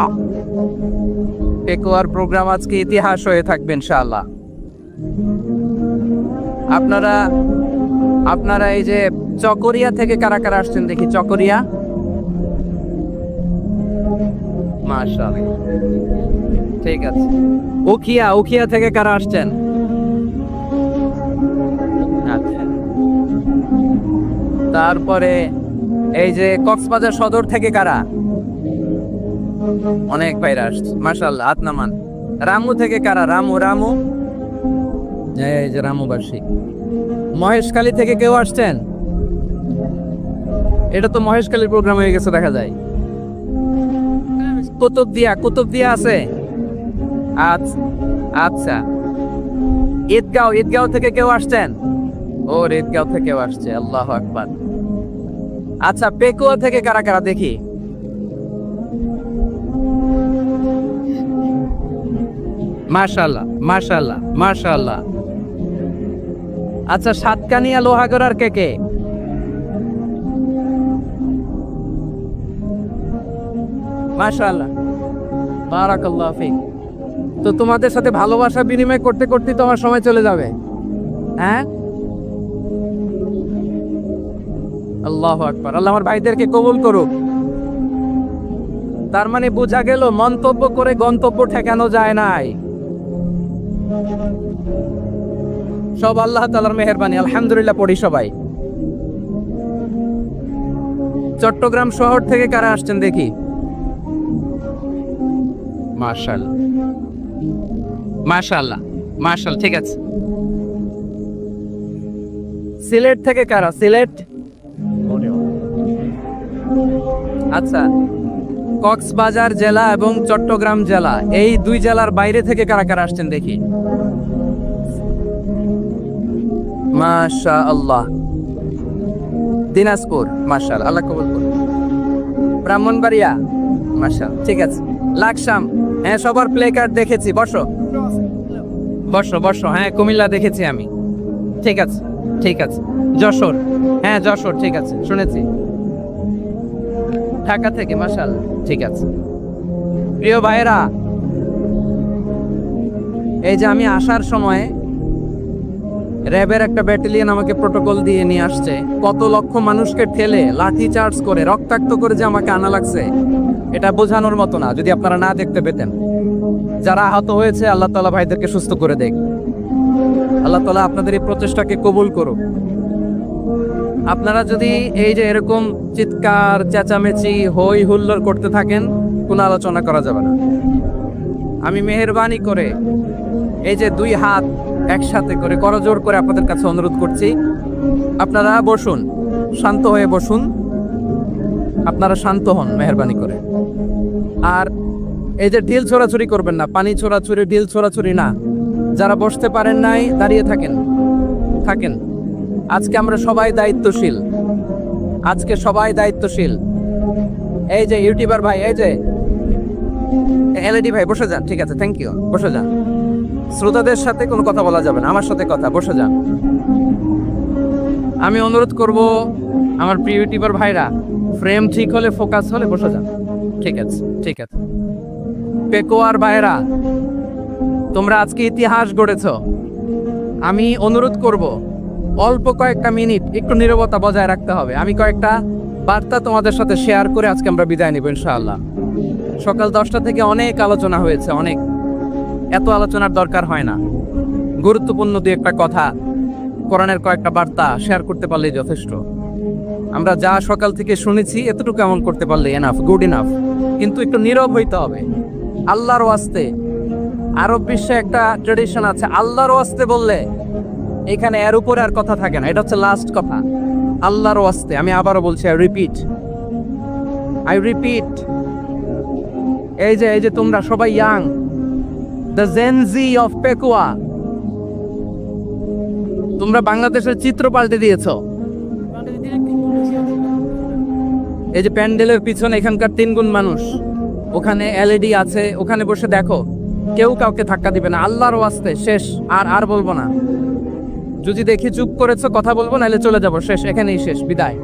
পেকুয়ার প্রোগ্রাম আজকে ইতিহাস হয়ে থাকবে ইনশাআল্লাহ। আপনারা এই যে চকরিয়া থেকে কারা কারা আসছেন দেখি? চকরিয়া, মাশাআল্লাহ, ঠিক আছে। উখিয়া থেকে কারা আসছেন? আচ্ছা। তারপরে এই যে কক্সবাজার সদর থেকে কারা? অনেক ভাইরা আসছে, মাশাআল্লাহ, হাত নামান। রামু থেকে কারা? রামু, এই যে রামুবাসী। মহেশখালী থেকে কেউ আসছেন? এটা তো মহেশখালীর প্রোগ্রাম হয়ে গেছে দেখা যায়। কুতুবদিয়া আছে? আচ্ছা। ঈদগাঁও থেকে কেউ আসছেন? ও, ঈদগাঁও থেকেও আসছে, আল্লাহু আকবার। আচ্ছা, পেকুয়া থেকে কারা কারা দেখি? মাশাআল্লাহ। আচ্ছা, সাতকানিয়া লোহাগড়ার কে? মাশাআল্লাহ, বারাকাল্লাহু ফিক। তো তোমাদের সাথে ভালোবাসা বিনিময় করতে করতে তো আমার সময় চলে যাবে, হ্যাঁ? আল্লাহু আকবার। আল্লাহ আমার ভাইদেরকে কবুল করুক। তার মানে বোঝা গেল, মন্তব্য করে গন্তব্য ঠেকানো যায় নাই। সব আল্লাহ তাআলার মেহেরবানি, আলহামদুলিল্লাহ পড়ি সবাই। চট্টগ্রাম শহর থেকে কারা আসছেন দেখি? মাশাআল্লাহ, মাশাআল্লাহ, মাশাআল্লাহ, ঠিক আছে। সিলেট থেকে কারা? সিলেট, আচ্ছা। কক্সবাজার জেলা এবং চট্টগ্রাম জেলা, এই দুই জেলার বাইরে থেকে কারা কারা আসছেন দেখি? মাশাআল্লাহ। দিনাজপুর, মাশাআল্লাহ, আল্লাহ কবুল করুন। ব্রাহ্মণবাড়িয়া, মাশাআল্লাহ, ঠিক আছে। লাকসাম, হ্যাঁ সবার প্লে কার্ড দেখেছি, বসো বসো বসো। হ্যাঁ কুমিল্লা দেখেছি আমি, ঠিক আছে ঠিক আছে। যশোর, হ্যাঁ যশোর, ঠিক আছে, শুনেছি। ঢাকা থেকে, মাশাআল্লাহ, ঠিক আছে। প্রিয় ভাইরা, এই যে আমি আসার সময় র্যাবের একটা ব্যাটালিয়ন আমাকে প্রোটোকল দিয়ে নিয়ে আসছে, কত লক্ষ মানুষকে ঠেলে লাঠি চার্জ করে রক্তাক্ত করে যে আমাকে আনা লাগছে, এটা বোঝানোর মতো না যদি আপনারা না দেখতে পেতেন। যারা আহত হয়েছে আল্লাহ তাআলা ভাইদেরকে সুস্থ করে দেখ। আল্লাহ তাআলা আপনাদের এই প্রচেষ্টাকে কবুল করুক। আপনারা যদি এই যে এরকম চিৎকার চেঁচামেচি হই হুল্লোড় করতে থাকেন, কোনো আলোচনা করা যাবে না। আমি মেহেরবানি করে এই যে দুই হাত একসাথে করে করজোড় করে আপনাদের কাছে অনুরোধ করছি, আপনারা বসুন, শান্ত হয়ে বসুন, আপনারা শান্ত হন মেহেরবানি করে। আর এই যে ঢিল ছোড়াছুরি করবেন না, পানি ছোড়াছুরি, ঢিল ছোড়াছুরি না। যারা বসতে পারেন নাই দাঁড়িয়ে থাকেন থাকেন। আজকে আমরা সবাই দায়িত্বশীল, আজকে সবাই দায়িত্বশীল। এই যে ইউটিউবার ভাই, এই যে এলইডি ভাই, বসে যান, ঠিক আছে, থ্যাংক ইউ, বসে যান। শ্রোতাদের সাথে কোনো কথা বলা যাবে না, আমার সাথে কথা, বসে যান। আমি অনুরোধ করব আমার প্রিয় ইউটিউবার ভাইরা, ফ্রেম ঠিক হলে, ফোকাস হলে বসে যান, ঠিক আছে ঠিক আছে। পেকোয়ার ভাইরা, তোমরা আজকে ইতিহাস গড়েছ। আমি অনুরোধ করব অল্প কয়েকটা মিনিট একটু নীরবতা বজায় রাখতে হবে। আমি কয়েকটা বার্তা তোমাদের সাথে শেয়ার করে আজকে আমরা বিদায় নিব ইনশাআল্লাহ। সকাল 10টা থেকে অনেক আলোচনা হয়েছে, অনেক, এত আলোচনার দরকার হয় না। গুরুত্বপূর্ণ দুই একটা কথা, কোরআনের কয়েকটা বার্তা শেয়ার করতে পারলেই যথেষ্ট। আমরা যা সকাল থেকে শুনেছি এতটুকু আমল করতে পারলে এনাফ, গুড ইনাফ। কিন্তু একটু নীরব হইতে হবে আল্লাহর ওয়াস্তে। আরব বিশ্বে একটা ট্রেডিশন আছে, আল্লাহর ওয়াস্তে বললে এখানে এর উপরে আর কথা থাকে না, এটা হচ্ছে লাস্ট কথা। আল্লাহর ওয়াস্তে, আমি আবারও বলছি, আই রিপিট। এই যে তোমরা সবাই young, the Gen Z of Pekua, তোমরা বাংলাদেশের চিত্র পাল্টে দিয়েছো। এই যে প্যান্ডেলের পিছনে এখানকার 3 গুণ মানুষ, ওখানে এলইডি আছে, ওখানে বসে দেখো, কেউ কাউকে ধাক্কা দিবে না। আল্লাহর ওয়াস্তে, শেষ। আর বলবো না। যদি দেখি চুপ করেছো, কথা বলবো, নাহলে চলে যাবো, শেষ, এখানেই শেষ, বিদায়।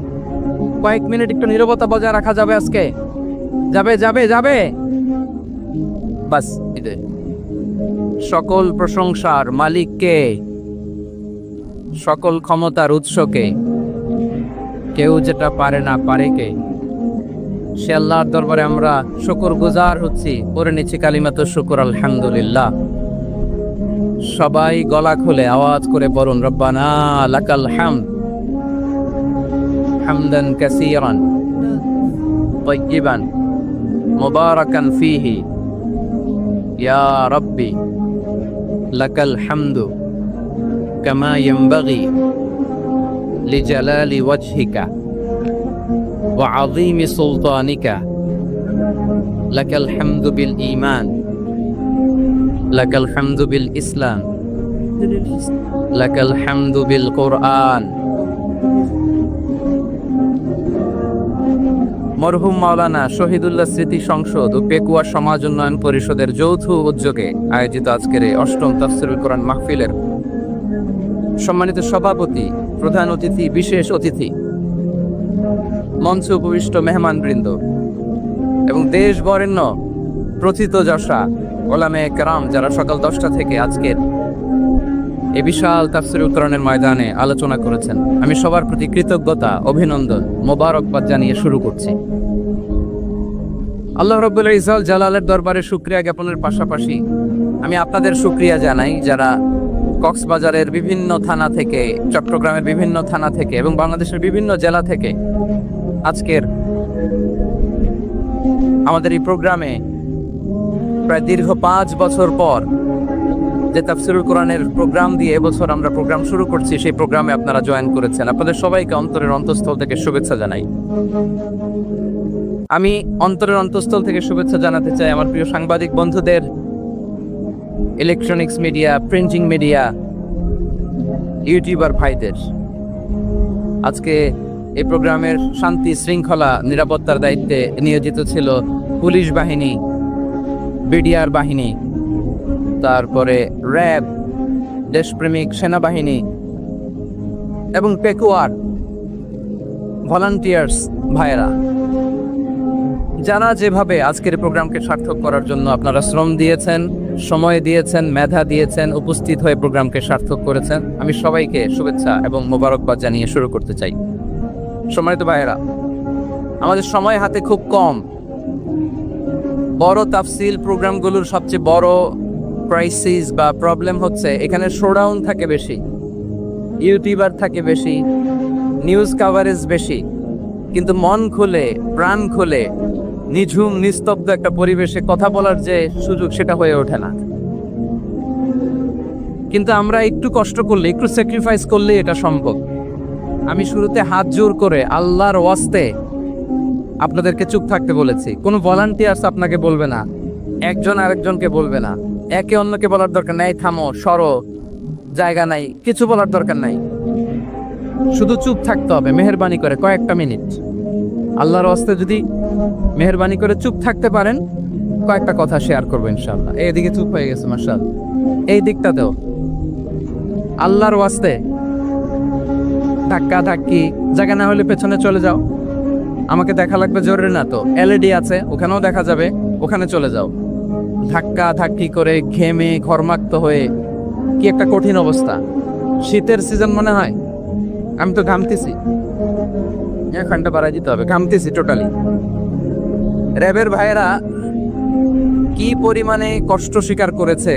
কয়েক মিনিট একটু নীরবতা বজায় রাখা যাবে আজকে? যাবে যাবে যাবে, বাস। সকল প্রশংসার মালিককে, সকল ক্ষমতার উৎসকে, কেউ যেটা পারে না পারে কে, সে আল্লাহর দরবারে আমরা শুকরগুজার হচ্ছি, পড়ে নিচ্ছি কালিমাতুশ শুকর, আলহামদুলিল্লাহ। সবাই গলা খুলে আওয়াজ করে বলুন, রব্বানা লাকাল হামদ হামদান কাসীরান তাইয়িবান মুবারাকান ফীহি ইয়া রাব্বি লাকাল হামদু কামা ইয়ানবাগি লিজালালি ওয়াজহিকা ওয়া আযীমি সুলতানিকা লাকাল হামদু বিল ঈমান লাকাল হামদু বিল ইসলাম লাকাল হামদু বিল কুরআন। মরহুম মাওলানা শহীদুল্লাহ স্মৃতি সংসদ ও পেকুয়া সমাজ উন্নয়ন পরিষদের যৌথ উদ্যোগে আয়োজিত আজকের এই 8ম তাফসীরুল কোরআন মাহফিলের সম্মানিত সভাপতি, প্রধান অতিথি, বিশেষ অতিথি, মঞ্চে উপবিষ্ট মেহমানবৃন্দ এবং দেশ বরেণ্য প্রথিতযশা ওলামায়ে কেরাম, যারা সকাল 10টা থেকে আজকের এই বিশাল তাফসীরুল কোরআনের ময়দানে আলোচনা করেছেন, আমি সবার প্রতি কৃতজ্ঞতা, অভিনন্দন, মোবারকবাদ জানিয়ে শুরু করছি। আল্লাহ রাব্বুল ইজ্জত জালালের দরবারে শুকরিয়া জ্ঞাপনের পাশাপাশি আমি আপনাদের শুকরিয়া জানাই, যারা কক্সবাজারের বিভিন্ন থানা থেকে, চট্টগ্রামের বিভিন্ন থানা থেকে এবং বাংলাদেশের বিভিন্ন জেলা থেকে আজকের আমাদের এই প্রোগ্রামে প্রায় দীর্ঘ 5 বছর পর যে তাফসিরুল কোরআনের প্রোগ্রাম দিয়ে এবছর আমরা প্রোগ্রাম শুরু করছি, সেই প্রোগ্রামে আপনারা জয়েন করেছেন। আপনাদের সবাইকে অন্তরের অন্তঃস্থল থেকে শুভেচ্ছা জানাই। আমি অন্তরের অন্তঃস্থল থেকে শুভেচ্ছা জানাতে চাই আমার প্রিয় সাংবাদিক বন্ধুদের, electronics media, printing media, YouTuber ভাইদের। আজকে এই প্রোগ্রামের শান্তি শৃঙ্খলা নিরাপত্তার দায়িত্বে নিয়োজিত ছিল পুলিশ বাহিনী, বিডিআর বাহিনী, তারপরে র্যাব, দেশপ্রেমিক সেনাবাহিনী এবং পেকুয়ার ভলান্টিয়ার্স ভাইয়েরা, যারা যেভাবে আজকের প্রোগ্রামকে সার্থক করার জন্য আপনারা শ্রম দিয়েছেন, সময় দিয়েছেন, মেধা দিয়েছেন, উপস্থিত হয়ে প্রোগ্রামকে সার্থক করেছেন, আমি সবাইকে শুভেচ্ছা এবং মোবারকবাদ জানিয়ে শুরু করতে চাই। সম্মানিত ভাইয়েরা, আমাদের সময় হাতে খুব কম। বড় তাফসিল প্রোগ্রামগুলোর সবচেয়ে বড় ক্রাইসিস বা প্রবলেম হচ্ছে এখানে শোডাউন থাকে বেশি, ইউটিউবার থাকে বেশি, নিউজ কাভারেজ বেশি, কিন্তু মন খুলে, প্রাণ খুলে, নিঝুম নিস্তব্ধ একটা পরিবেশে কথা বলার যে সুযোগ, সেটা হয়ে ওঠে না। কিন্তু আমরা একটু কষ্ট করলে, একটু স্যাক্রিফাইস করলে এটা সম্ভব। আমি শুরুতে হাত জোর করে আল্লাহর ওয়াস্তে আপনাদেরকে চুপ থাকতে বলেছি। কোনো ভলান্টিয়ার্স আপনাকে বলবে না, একজন আরেকজনকে বলবে না, একে অন্যকে বলার দরকার নাই, থামো, সরো, জায়গা নাই, কিছু বলার দরকার নাই। শুধু চুপ থাকতে হবে মেহেরবানি করে কয়েকটা মিনিট। আল্লাহর ওয়াস্তে যদি মেহেরবানি করে চুপ থাকতে পারেন, কয়েকটা কথা শেয়ার করবো ইনশাআল্লাহ। এইদিকে চুপ হয়ে গেছে মাশাআল্লাহ, এই দিকটাতেও। আল্লাহর ওয়াস্তে ধাক্কা ধাক্কি জায়গা না হলে পেছনে চলে যাও। আমাকে দেখা লাগবে জরুরি না তো, এলইডি আছে, ওখানেও দেখা যাবে, ওখানে চলে যাও। ধাক্কা ধাক্কি করে ঘেমে ঘরমাক্ত হয়ে কি একটা কঠিন অবস্থা। শীতের সিজন মনে হয়, আমি তো ঘামতেছি, এখানটা বাড়াই দিতে হবে, ঘামতেছি টোটালি। র্যাবের ভাইয়েরা কি পরিমাণে কষ্ট স্বীকার করেছে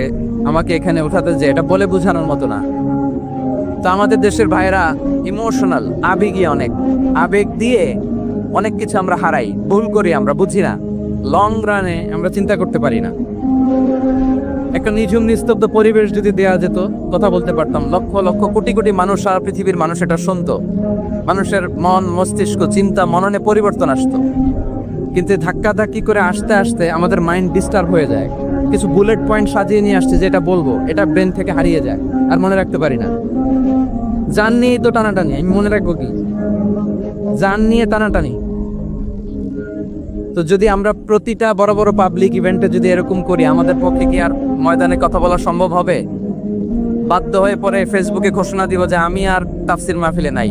আমাকে এখানে উঠাতে, যে এটা বলে বোঝানোর মতো না। তো আমাদের দেশের ভাইয়েরা ইমোশনাল, আবেগী, অনেক আবেগ দিয়ে অনেক কিছু আমরা হারাই, ভুল করি, আমরা বুঝি না, লং রানে আমরা চিন্তা করতে পারি না। একটা নিঝুম নিস্তব্ধ পরিবেশ যদি দেয়া যেত, কথা বলতে পারতাম, লক্ষ লক্ষ কোটি কোটি মানুষ, সারা পৃথিবীর মানুষ এটা শুনতো, মানুষের মন, মস্তিষ্ক, চিন্তা, মননে পরিবর্তন আসতো। কিন্তু ধাক্কা ধাক্কি করে আসতে আসতে আমাদের মাইন্ড ডিস্টার্ব হয়ে যায়। কিছু বুলেট পয়েন্ট সাজিয়ে নিয়ে আসছে, যেটা বলবো এটা ব্রেন থেকে হারিয়ে যায়, আর মনে রাখতে পারি না। জান নিয়ে তো টানাটানি, আমি মনে রাখবো কি? জান নিয়ে টানাটানি। তো যদি আমরা প্রতিটা বড় বড় পাবলিক ইভেন্টে যদি এরকম করি, আমাদের পক্ষে কি আর ময়দানে কথা বলা সম্ভব হবে? বাধ্য হয়ে পরে ফেসবুকে ঘোষণা দিব যে আমি আর তাফসির মাহফিলে নাই,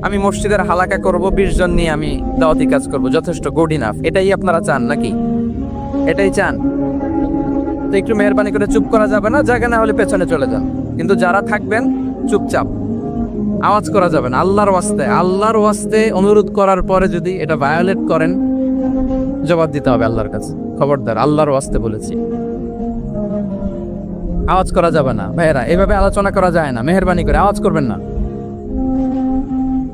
আমি মসজিদের হালাকা করব, 20 জন নিয়ে আমি দাওয়াতি কাজ করব, যথেষ্ট, গুড ইনাফ। এটাই আপনারা চান নাকি? এটাই চান? তো একটু মেহেরবানি করে চুপ করা যাবে না, জায়গা না হলে পেছনে চলে যান। কিন্তু যারা থাকবেন চুপচাপ, আওয়াজ করা যাবে না। আল্লাহর ওয়াস্তে, আল্লাহর ওয়াস্তে অনুরোধ করার পরে যদি এটা ভায়োলেট করেন, জবাব দিতে হবে আল্লাহর কাছে। খবরদার, আল্লাহর ওয়াস্তে বলেছি, আওয়াজ করা যাবে না। ভাইয়েরা, এভাবে আলোচনা করা যায় না, মেহেরবানি করে আওয়াজ করবেন না।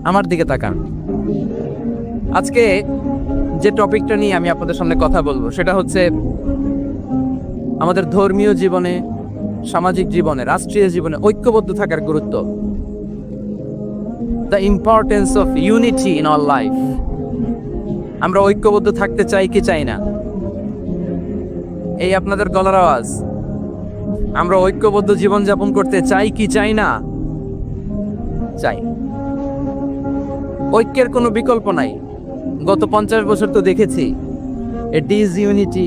আমার দিকে তাকান। আজকে যে টপিকটা নিয়ে আমি আপনাদের সামনে কথা বলবো, সেটা হচ্ছে আমাদের ধর্মীয় জীবনে, সামাজিক জীবনে, রাষ্ট্রীয় জীবনে ঐক্যবদ্ধ থাকার গুরুত্ব। The importance of unity in all life. আমরা ঐক্যবদ্ধ থাকতে চাই কি চাই না? এই আপনাদের গলার আওয়াজ। আমরা ঐক্যবদ্ধ জীবনযাপন করতে চাই কি চাই না? চাই। ঐক্যের কোনো বিকল্প নাই। গত 50 বছর তো দেখেছি এ ডিসইউনিটি,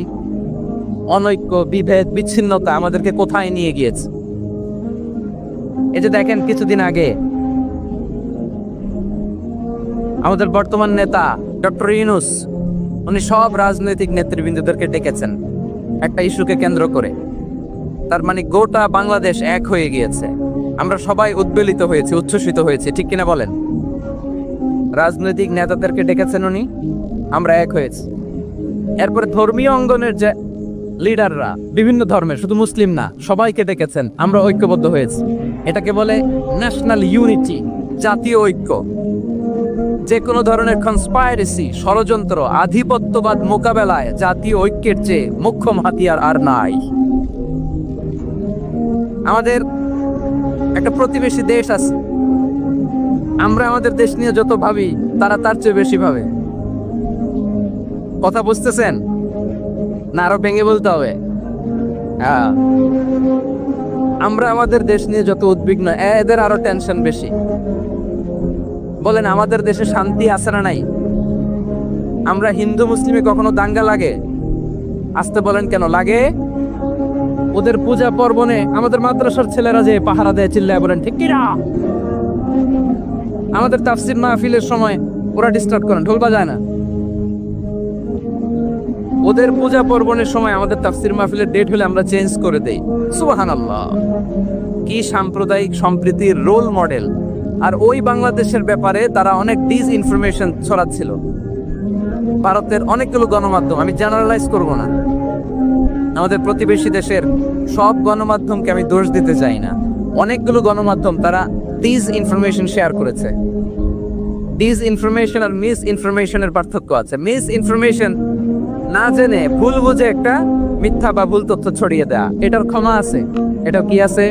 অনৈক্য, বিভেদ, বিচ্ছিন্নতা আমাদেরকে কোথায় নিয়ে গিয়েছে। এই যে দেখেন, কিছুদিন আগে আমাদের বর্তমান নেতা ডক্টর ইউনূস, উনি সব রাজনৈতিক নেতৃবৃন্দদেরকে ডেকেছেন একটা ইস্যুকে কেন্দ্র করে। তার মানে গোটা বাংলাদেশ এক হয়ে গিয়েছে। আমরা সবাই উদ্বেলিত হয়েছি, উচ্ছ্বসিত হয়েছি, ঠিক কিনা বলেন? রাজনৈতিক নেতাদেরকে ডেকেছেন উনি, আমরা এক হয়েছি। এরপরে ধর্মীয় অঙ্গনের যে লিডাররা বিভিন্ন ধর্মের, শুধু মুসলিম না, সবাইকে ডেকেছেন, আমরা ঐক্যবদ্ধ হয়েছি। এটাকে বলে ন্যাশনাল ইউনিটি, জাতীয় ঐক্য। যে কোনো ধরনের কনস্পাইরেসি, ষড়যন্ত্র, আধিপত্যবাদ মোকাবেলায় জাতীয় ঐক্যের চেয়ে মোক্ষম হাতিয়ার আর নাই। আমাদের একটা প্রতিবেশী দেশ আছে, আমরা আমাদের দেশ নিয়ে যত ভাবি তারা তার চেয়ে বেশি ভাবে। কথা বুঝতেছেন না? আরো ভেঙে বলতে হবে। হ্যাঁ, আমরা আমাদের দেশ নিয়ে যত উদ্বিগ্ন, এদের আরো টেনশন বেশি। বলেন, আমাদের দেশে শান্তি আছে না নাই? আমরা হিন্দু মুসলিমে কখনো দাঙ্গা লাগে? আসতে বলেন, কেন লাগে? ওদের পূজা পার্বণে আমাদের মাদ্রাসার ছেলেরা যে পাহারা দেয়, চিল্লায় বলেন ঠিক কিনা? আমাদের তাফসির মাহফিলের সময় ওরা ডিস্টার্ব করেন, ঢোল বাজায় না। ওদের পূজা পার্বণের সময় আমাদের তাফসির মাহফিলের ডেট হলে আমরা চেঞ্জ করে দেই। সুবহানাল্লাহ, কি সাম্প্রদায়িক সম্প্রীতির রোল মডেল। আর ওই বাংলাদেশের ব্যাপারে তারা অনেক ডিসইনফরমেশন ছড়াচ্ছিল। ভারতের অনেকগুলো গণমাধ্যম, আমি জেনারেলাইজ করব না, আমাদের প্রতিবেশী দেশের সব গণমাধ্যমকে আমি দোষ দিতে চাই না, অনেকগুলো গণমাধ্যম তারা ডিসইনফরমেশন শেয়ার করেছে। ডিসইনফরমেশন আর মিস ইনফরমেশনের পার্থক্য আছে। মিস ইনফরমেশন না জেনে ভুল বুঝে একটা মিথ্যা বা ভুল তথ্য ছড়িয়ে দেয়া, এটার ক্ষমা আছে, এটা কি আছে।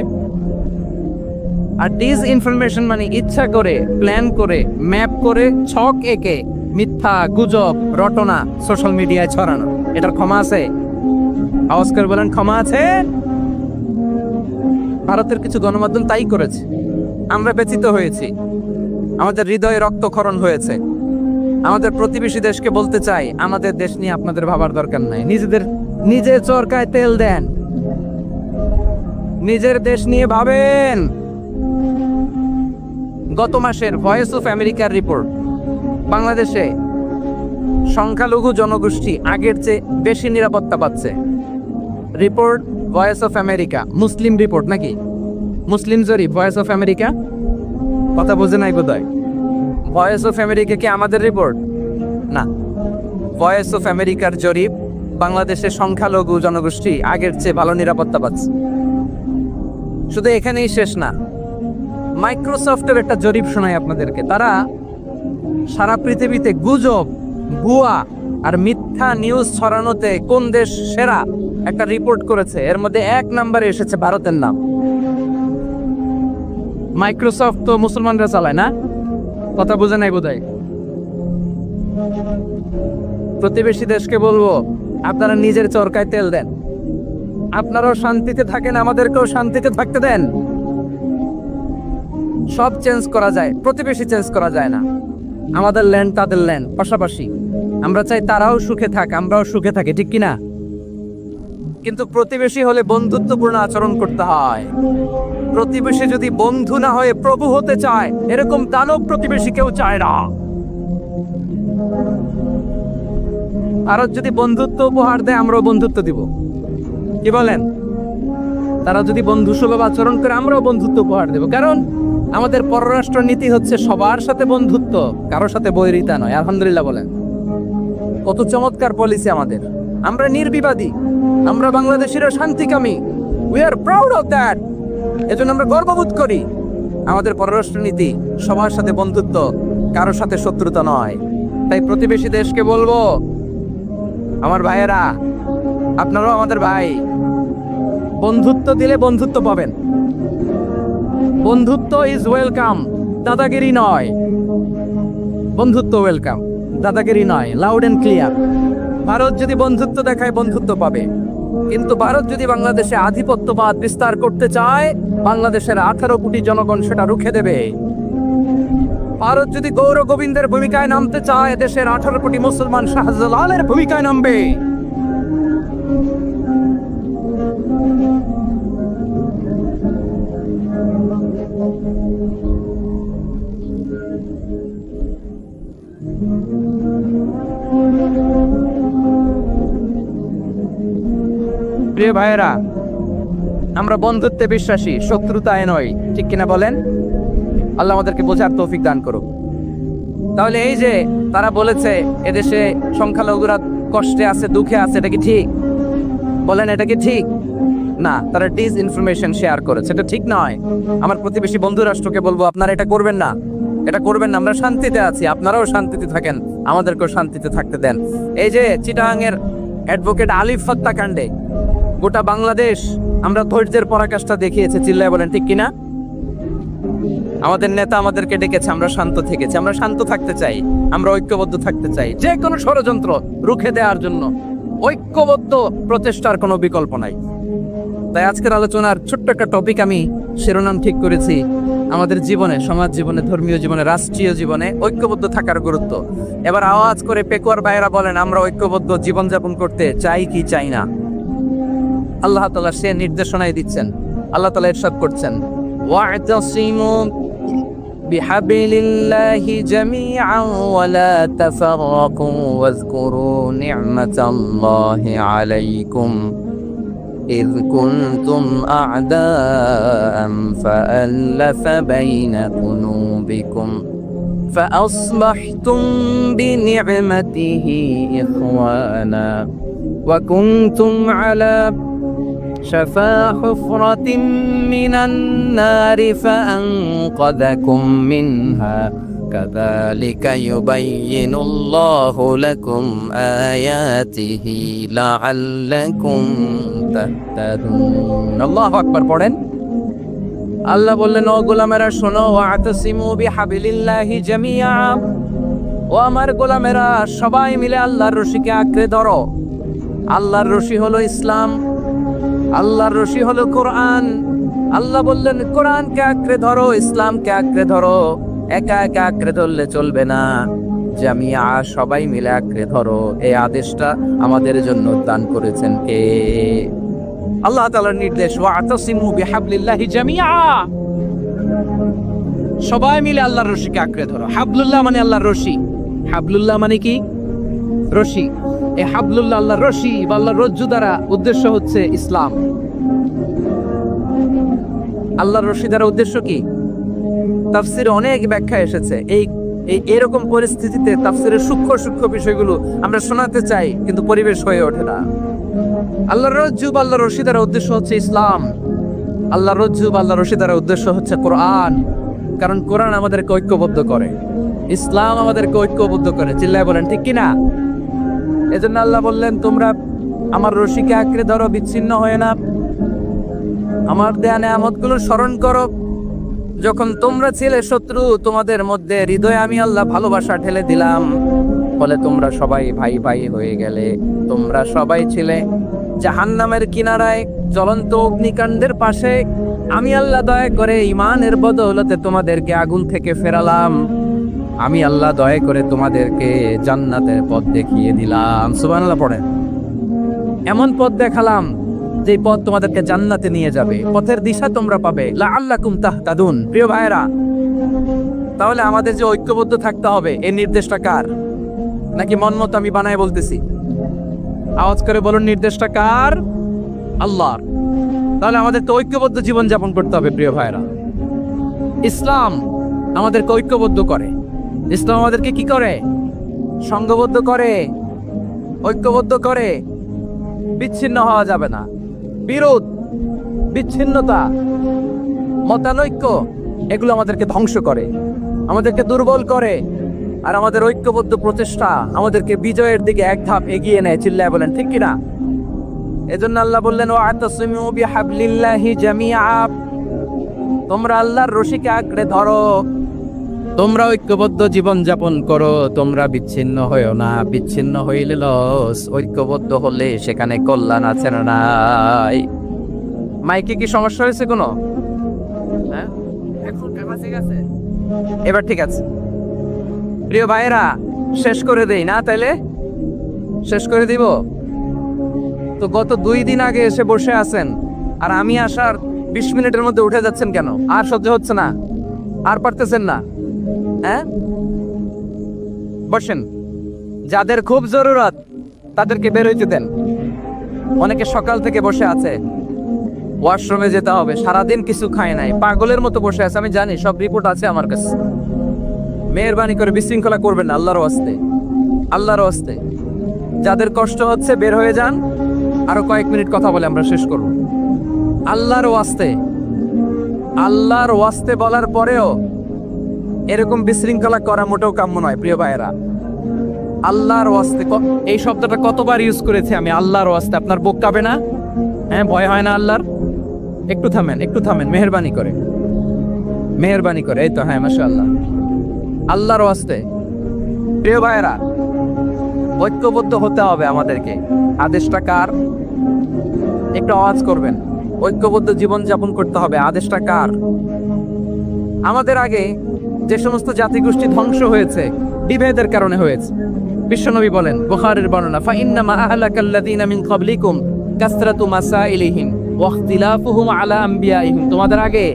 আর ডিসইনফরমেশন মানে ইচ্ছা করে, প্ল্যান করে, ম্যাপ করে, ছক এঁকে মিথ্যা, গুজব, রটনা সোশ্যাল মিডিয়ায় ছড়ানো, এটার ক্ষমা আছে? আওয়াজ করে বলেন, ক্ষমা আছে? ভারতের কিছু গণমাধ্যম তাই করেছে, আমরা ব্যথিত হয়েছি, আমাদের হৃদয়ে রক্তক্ষরণ হয়েছে। আমাদের প্রতিবেশী দেশকে বলতে চাই, আমাদের দেশ নিয়ে আপনাদের ভাবার দরকার নাই, নিজের চরকায় তেল দেন, নিজের দেশ নিয়ে ভাবেন। গত মাসের ভয়েস অফ আমেরিকার রিপোর্ট, বাংলাদেশে সংখ্যালঘু জনগোষ্ঠী আগের চেয়ে বেশি নিরাপত্তা পাচ্ছে। Report voice of America, Muslim report নাকি? মুসলিম জরিপ, ভয়েস অফ আমেরিকা। কথা বোঝে নাই বোধহয়। ভয়েস অফ আমেরিকা কি আমাদের রিপোর্ট? না, ভয়েস অফ আমেরিকার জরিপ, বাংলাদেশের সংখ্যালঘু জনগোষ্ঠী আগের চেয়ে ভালো নিরাপত্তা পাচ্ছে। শুধু এখানেই শেষ না, মাইক্রোসফটের একটা জরিপ শোনাই আপনাদেরকে। তারা সারা পৃথিবীতে গুজব, ভুয়া আর মিথ্যা নিউজ ছড়ানোতে কোন দেশ সেরা একটা রিপোর্ট করেছে। এর মধ্যে 1 নম্বরে এসেছে ভারতের নাম। মাইক্রোসফট তো মুসলমানরা চালায় না? কথা বুঝে নাই বোধহয়। প্রতিবেশী দেশকে বলবো, আপনারা নিজের চরকায় তেল দেন, আপনারাও শান্তিতে থাকেন, আমাদেরকেও শান্তিতে থাকতে দেন। সব চেঞ্জ করা যায়, প্রতিবেশী চেঞ্জ করা যায় না। আমাদের ল্যান্ড তাদের ল্যান্ড, পাশাপাশি। আমরা চাই তারাও সুখে থাক, আমরাও সুখে থাকি, ঠিক কিনা? কিন্তু প্রতিবেশী হলে বন্ধুত্বপূর্ণ আচরণ করতে হয়। প্রতিবেশী যদি বন্ধু না হয়ে প্রভু হতে চায়, এরকম দানব প্রতিবেশী কেউ চায় না। ভারত যদি বন্ধুত্ব উপহার দেয়, আমরাও বন্ধুত্ব দিব। কি বলেন? তারা যদি বন্ধুসুলভ আচরণ করে, আমরাও বন্ধুত্ব উপহার দেব। কারণ আমাদের পররাষ্ট্র নীতি হচ্ছে সবার সাথে বন্ধুত্ব, কারোর সাথে বৈরিতা নয়। আলহামদুলিল্লাহ বলেন, কত চমৎকার পলিসি আমাদের। আমরা নির্বিবাদী, আমরা বাংলাদেশিরা শান্তিকামী। We are proud of that. এজন্য আমরা গর্ববোধ করি। আমাদের পররাষ্ট্র নীতি সবার সাথে বন্ধুত্ব, কারোর সাথে শত্রুতা নয়। তাই প্রতিবেশী দেশকে বলবো, আমার ভাইয়েরা, আপনারাও আমাদের ভাই। বন্ধুত্ব দিলে বন্ধুত্ব পাবেন। বন্ধুত্ব ইজ ওয়েলকাম, দাদাগিরি নয়। বন্ধুত্ব ওয়েলকাম, দাদাগিরি নয়। Loud and clear. ভারত যদি বন্ধুত্ব দেখায়, বন্ধুত্ব পাবে। কিন্তু ভারত যদি বাংলাদেশে আধিপত্যবাদ বিস্তার করতে চায়, বাংলাদেশের 18 কোটি জনগণ সেটা রুখে দেবে। ভারত যদি গৌর গোবিন্দের ভূমিকায় নামতে চায়, দেশের 18 কোটি মুসলমান শাহজালালের ভূমিকায় নামবে। প্রিয় ভাইয়েরা, আমরা বন্ধুত্বে বিশ্বাসী, শত্রুতায় নয়, ঠিক কিনা বলেন? আল্লাহ আমাদেরকে বোঝার তৌফিক দান করুক। তাহলে এই যে তারা বলেছে এদেশে সংখ্যালঘুরা কষ্টে আছে, দুঃখে আছে, এটা কি ঠিক? বলেন এটা কি ঠিক? না, তারা ডিস ইনফরমেশন শেয়ার করেছে, এটা ঠিক নয়। আমার প্রতিবেশী বন্ধু রাষ্ট্রকে বলবো আপনারা এটা করবেন না, এটা করবেন না। আমরা শান্তিতে আছি, আপনারাও শান্তিতে থাকেন, আমাদেরকেও শান্তিতে থাকতে দেন। এই যে চিটাগাং এর অ্যাডভোকেট আলিফ হত্যাকাণ্ডে গোটা বাংলাদেশ আমরা ধৈর্যের পরাকাষ্ঠা দেখিয়েছে, চিল্লায় বলেন ঠিক কিনা? আমাদের নেতা আমাদেরকে ডেকেছে, আমরা শান্ত থেকেছি, আমরা শান্ত থাকতে চাই, আমরা ঐক্যবদ্ধ থাকতে চাই। যে কোনো ষড়যন্ত্র রুখে দেওয়ার জন্য ঐক্যবদ্ধ প্রচেষ্টার কোনো বিকল্প নাই। তাই আজকের আলোচনার ছোট্ট একটা টপিক আমি শিরোনাম ঠিক করেছি, আমাদের জীবনে, সমাজ জীবনে, ধর্মীয় জীবনে, রাষ্ট্রীয় জীবনে ঐক্যবদ্ধ থাকার গুরুত্ব। এবার আওয়াজ করে পেকুয়ার ভাইয়েরা বলেন, আমরা ঐক্যবদ্ধ জীবনযাপন করতে চাই কি চাই না? আল্লাহ তাআলা সে নির্দেশনাই দিচ্ছেন। আল্লাহ তাআলা ইরশাদ করছেন, ওয়া'তাসিমু বিহাবিলিল্লাহি জামিআন ওয়া লা তাফাররাকু ওয়াযকুরু নি'মাতাল্লাহি আলাইকুম إذ كنتم أعداء فألف بين قلوبكم فأصبحتم بنعمته إخوانا وكنتم على شفا حفرة من النار فأنقذكم منها كذلك يبين الله لكم آياته لعلكم تهتدون الله أكبر পড়েন। আল্লাহ বললেন, ও গোলামেরা শোনো, ওয়া'তাসিমু বিহাবিলিল্লাহি জামিআ, ও আমার গোলামেরা সবাই মিলে আল্লাহর রশিকে আঁকড়ে ধরো। আল্লাহর রশি হলো ইসলাম, আল্লাহর রশি হলো কোরআন। আল্লাহ বললেন কোরআনকে আঁকড়ে ধরো, ইসলামকে আঁকড়ে ধরো। একা একা আঁকড়ে ধরলে চলবে না, জামিয়া সবাই মিলে আঁকড়ে ধরো। এই আদেশটা আমাদের জন্য দান করেছেন কে? আল্লাহ তাআলার নির্দেশ, ওয়া'তাসিমু বিহাবলিল্লাহি জামিআ, সবাই মিলে আল্লাহর রশিকে আঁকড়ে ধরো। হাবলুল্লাহ মানে আল্লাহর রশি। হাবলুল্লাহ মানে কি? রশি। এই হাবলুল্লাহ আল্লাহর রশি বা আল্লাহর রজ্জু দ্বারা উদ্দেশ্য হচ্ছে ইসলাম। আল্লাহর রশি দ্বারা উদ্দেশ্য কি? তাফসিরে অনেক ব্যাখ্যা এসেছে। এরকম পরিস্থিতিতে তাফসিরের সূক্ষ্ম সূক্ষ্ম বিষয়গুলো আমরা শোনাতে চাই, কিন্তু পরিবেশ হয়ে ওঠে না। আল্লাহর রজ্জু বা আল্লাহর রশি দ্বারা উদ্দেশ্য হচ্ছে ইসলাম। আল্লাহর রজ্জু বা আল্লাহর রশি দ্বারা উদ্দেশ্য হচ্ছে কোরআন, কারণ কোরআন আমাদেরকে ঐক্যবদ্ধ করে, ইসলাম আমাদেরকে ঐক্যবদ্ধ করে। চিল্লায় বলেন ঠিক কিনা? এজন্য আল্লাহ বললেন, তোমরা আমার রশিকে আঁকড়ে ধরো, বিচ্ছিন্ন হয়ে না। আমার দেয়া নেয়ামতগুলো স্মরণ করো। যখন তোমরা ছিলে শত্রু, তোমাদের মধ্যে হৃদয়ে আমি আল্লাহ ভালোবাসা ঢেলে দিলাম, ফলে তোমরা সবাই ভাই ভাই হয়ে গেলে। তোমরা সবাই ছিলে জাহান্নামের কিনারায়, জ্বলন্ত অগ্নিকাণ্ডের পাশে। আমি আল্লাহ দয়া করে ঈমানের বদৌলতে তোমাদেরকে আগুন থেকে ফেরালাম। আমি আল্লাহ দয়া করে তোমাদেরকে জান্নাতের পথ দেখিয়ে দিলাম। সুবহানাল্লাহ পড়েন। এমন পথ দেখালাম যে পথ তোমাদেরকে জান্নাতে নিয়ে যাবে, পথের দিশা তোমরা পাবে। লাআল্লাকুম তাহতাদুন। প্রিয় ভাইরা, তাহলে আমাদের যে ঐক্যবদ্ধ থাকতে হবে, এই নির্দেশটা কার? নাকি মন মতো আমি বানায় বলতেছি? আওয়াজ করে বলুন, নির্দেশটা কার? আল্লাহর। তাহলে আমাদের তো ঐক্যবদ্ধ জীবন যাপন করতে হবে। প্রিয় ভাইরা, ইসলাম আমাদেরকে ঐক্যবদ্ধ করে। ইসলাম আমাদেরকে কি করে? সংঘবদ্ধ করে, ঐক্যবদ্ধ করে। বিচ্ছিন্ন হওয়া যাবে না। বিরোধ, বিচ্ছিন্নতা, মতানৈক্য, এগুলো আমাদেরকে ধ্বংস করে, আমাদেরকে দুর্বল করে। আর আমাদের ঐক্যবদ্ধ প্রচেষ্টা আমাদেরকে বিজয়ের দিকে এক ধাপ এগিয়ে নেয়। চিল্লায় বলেন ঠিক কিনা? এজন্য আল্লাহ বললেন, ওয়া'তাসিমু বিহাবলিল্লাহি জামিআ, তোমরা আল্লাহর রশিকে আঁকড়ে ধরো, তোমরা ঐক্যবদ্ধ জীবন যাপন করো, তোমরা বিচ্ছিন্ন হইও না। বিচ্ছিন্ন হইলে লস, ঐক্যবদ্ধ হলে সেখানে কল্যাণ আছে না নাই? মাইকে কি সমস্যা হয়েছে কোনো? হ্যাঁ, এবার ঠিক আছে। প্রিয় ভাইরা, শেষ করে দেই না? তাইলে শেষ করে দিব তো। গত 2 দিন আগে এসে বসে আছেন, আর আমি আসার 20 মিনিটের মধ্যে উঠে যাচ্ছেন কেন? আর সহ্য হচ্ছে না? আর পারতেছেন না? হ্যাঁ, বসেন। যাদের খুব জরুরত তাদেরকে বের হইতে দেন। অনেকে সকাল থেকে বসে আছে, ওয়াশরুমে যেতে হবে, সারাদিন কিছু খায় নাই, পাগলের মতো বসে আছে। আমি জানি, সব রিপোর্ট আছে আমার কাছে। মেহেরবানি করে বিশৃঙ্খলা করবেন না, আল্লাহর ওয়াস্তে, আল্লাহর ওয়াস্তে। যাদের কষ্ট হচ্ছে বের হয়ে যান, আরো কয়েক মিনিট কথা বলে আমরা শেষ করব। আল্লাহর ওয়াস্তে বলার পরেও এরকম বিশৃঙ্খলা করা মোটেও কাম্য নয় প্রিয় ভাইয়েরা। আল্লাহর ওয়াস্তে, এই শব্দটা কতবার ইউজ করেছি আমি, আল্লাহর ওয়াস্তে। আপনার বুক কাঁপে না? হ্যাঁ, ভয় হয় না আল্লাহর? একটু থামেন মেহেরবানি করে। এই তো, হ্যাঁ, মাশাআল্লাহ। আল্লাহর ওয়াস্তে প্রিয় ভাইয়েরা, ঐক্যবদ্ধ হতে হবে আমাদেরকে। আদেশটা কার? একটু আওয়াজ করবেন। ঐক্যবদ্ধ জীবন যাপন করতে হবে। আদেশটা কার? আমাদের আগে যে সমস্ত জাতিগোষ্ঠী ধ্বংস হয়েছে বিভেদের কারণে হয়েছে। বিশ্বনবী বলেন, বুখারীর বর্ণনা, ফাইন্নামা আহলাকাল্লাযীনা মিন ক্বাবলিকুম কাসরাতু মাসাইলিহিম ওয়া ইখতিলাফুহুম আলা আমবিয়াইহিম। তোমাদের আগে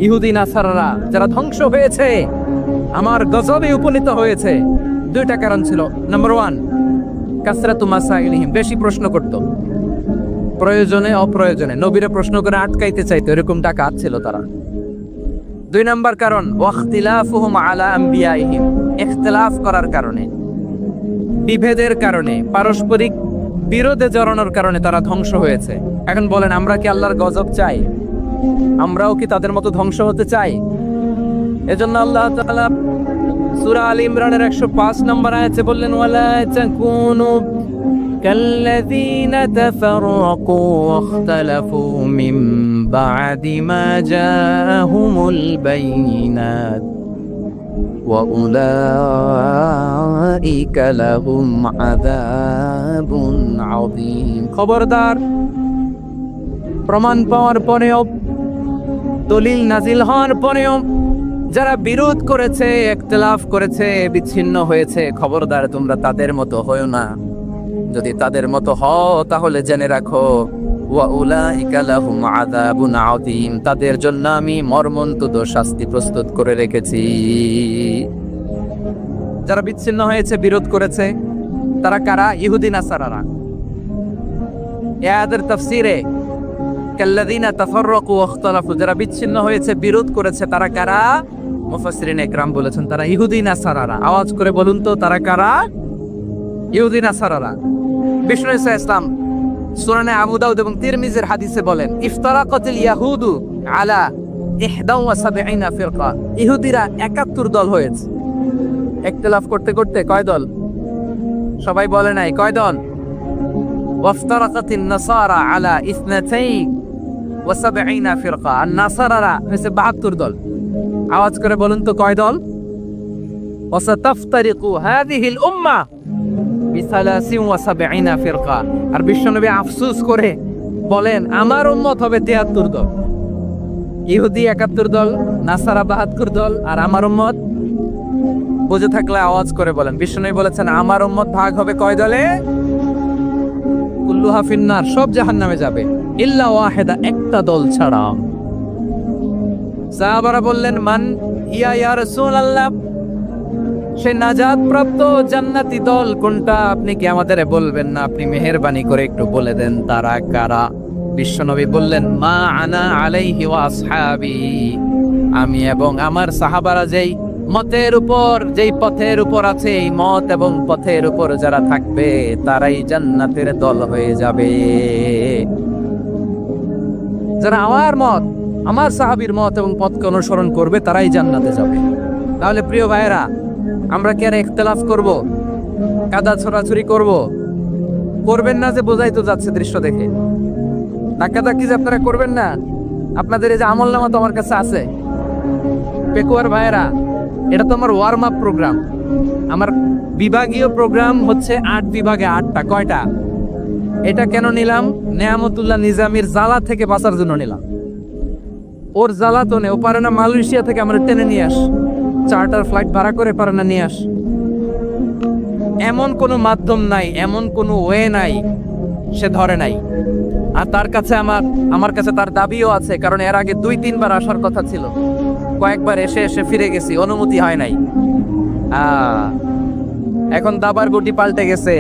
ইহুদি নাসারারা যারা ধ্বংস হয়েছে, আমার গজবে উপনীত হয়েছে, দুইটা কারণ ছিল। নাম্বার 1, কাসরাতু মাসাইলিহিম, বেশি প্রশ্ন করত, প্রয়োজনে অপ্রয়োজনে নবীরে প্রশ্ন করে আটকাইতে চাইতো, এরকম ডাকাত ছিল তারা। 2 নাম্বার কারণ, ওয়া ইখতিলাফুহুম আলা আমবিয়াইহিম, ইখতিলাফ করার কারণে, বিভেদের কারণে, পারস্পরিক বিরোধে জড়ানোর কারণে তারা ধ্বংস হয়েছে। এখন বলেন, আমরা কি আল্লাহর গজব চাই? আমরাও কি তাদের মতো ধ্বংস হতে চাই? এজন্য আল্লাহ তাআলা সূরা আল ইমরানের 105 নম্বর আয়াতে বললেন, ওয়ালা তাকুনু কাল্লাযীনা তাফাররাকু ওয়াখতালাফু মিন বা'দি মা জাআহুমুল বাইয়িনাত ওয়া উলাইকা লাহুম আযাবুন আযীম। খবরদার, প্রমাণ পাওয়ার পরেও, দলিল নাজিল হওয়ার পরেও যারা বিরোধ করেছে, ইখতিলাফ করেছে, বিচ্ছিন্ন হয়েছে, খবরদার তোমরা তাদের মতো হয়ো না। যদি তাদের মতো হও তাহলে জেনে রাখো, ওয়া উলাইকা লাহুম আযাবুন আযীম, তাদের জন্য আমি মর্মন্তুদ শাস্তি প্রস্তুত করে রেখেছি। যারা বিচ্ছিন্ন হয়েছে, বিরোধ করেছে, তারা কারা? ইহুদি নাসারারা। এদের তাফসীরে কাল্লাযীনা তাফাররাকু ওয়া ইখতালাফু, যারা বিচ্ছিন্ন হয়েছে, বিরোধ করেছে, তারা কারা? মুফাসসিরিন ইকরাম বলেছেন তারা ইহুদি নাসারারা। আওয়াজ করে বলুন তো, তারা কারা? ইহুদি নাসারারা। বিষ্ণু ঈসা ইসলাম সুনানে আবু দাউদ এবং তিরমিজির হাদিসে বলেন, ইফতারাকাতিল ইয়াহুদু আলা 71 ফিরকা, ইহুদিরা 71 দল হয়েছে। ইখতিলাফ করতে করতে কয় দল? সবাই বলে নাই, কয় দল? ওয়াফতারাকাতিন নাসারা আলা 72 ফিরকা, আর নাসারারা হয়েছে 72 দল। আওয়াজ করে বলুন তো, কয় দল? ওয়াসাতাফতারিকু হাযিহিল উম্মাহ বি73 ফিরকা। আর বিশ্বনবী আফসোস করে বলেন, আমার উম্মত হবে 73 দল। ইহুদি 71 দল, নাসারা 72 দল, আর আমার উম্মত, বুঝে থাকলে আওয়াজ করে বলেন। বিশ্বনবী বলেছেন, আমার উম্মত ভাগ হবে কয় দলে? কুল্লুহা ফিন্নার, সব জাহান্নামে যাবে, ইল্লা ওয়াহিদা, একটা দল ছাড়া। সাহাবারা বললেন, মান হিয়া ইয়া রাসূলুল্লাহ, সে নাজাত প্রাপ্ত জান্নাতি দল কোনটা? আপনি কি আমাদের বলবেন না? আপনি মেহেরবানি করে একটু বলে দেন তারা কারা। বিশ্বনবী বললেন, মা আনা আলাইহি ওয়া আসহাবি, আমি এবং আমার সাহাবারা যেই মতের উপর, যেই পথের উপর আছে, এই মত এবং পথের উপর যারা থাকবে তারাই জান্নাতের দল হয়ে যাবে। যারা আমার মত, আমার সাহাবীর মত এবং পথকে অনুসরণ করবে তারাই জান্নাতে যাবে। তাহলে প্রিয় ভাইয়েরা, আমরা কি আর ইখতিলাফ করব? কাদা ছোড়াছুরি করব? করবেন না যে বোঝাই তো যাচ্ছে দৃশ্য দেখে। ধাক্কাধাক্কি যে আপনারা করবেন না। আপনাদের এই যে আমলনামা তো আমার কাছে আছে। পেকুয়ার ভাইয়েরা, এটা তো আমার ওয়ার্ম আপ প্রোগ্রাম। আমার বিভাগীয় প্রোগ্রাম হচ্ছে 8 বিভাগে 8টা। কয়টা? এটা কেন নিলাম? নেয়ামতুল্লাহ নিজামীর জ্বালা থেকে বাঁচার জন্য নিলাম। ওর জ্বালাতনে ও পারে না মালয়েশিয়া থেকে আমরা টেনে নিয়ে আস, চার্টার ফ্লাইট ভাড়া করে পারে না নিয়ে আস। এমন কোনো মাধ্যম নাই, এমন কোনো ওয়ে নাই সে ধরে নাই। আর তার কাছে আমার কাছে তার দাবিও আছে, কারণ এর আগে 2-3 বার আসার কথা ছিল। কয়েকবার এসে ফিরে গেছি, অনুমতি হয় নাই। এখন দাবার গুটি পাল্টে গেছে।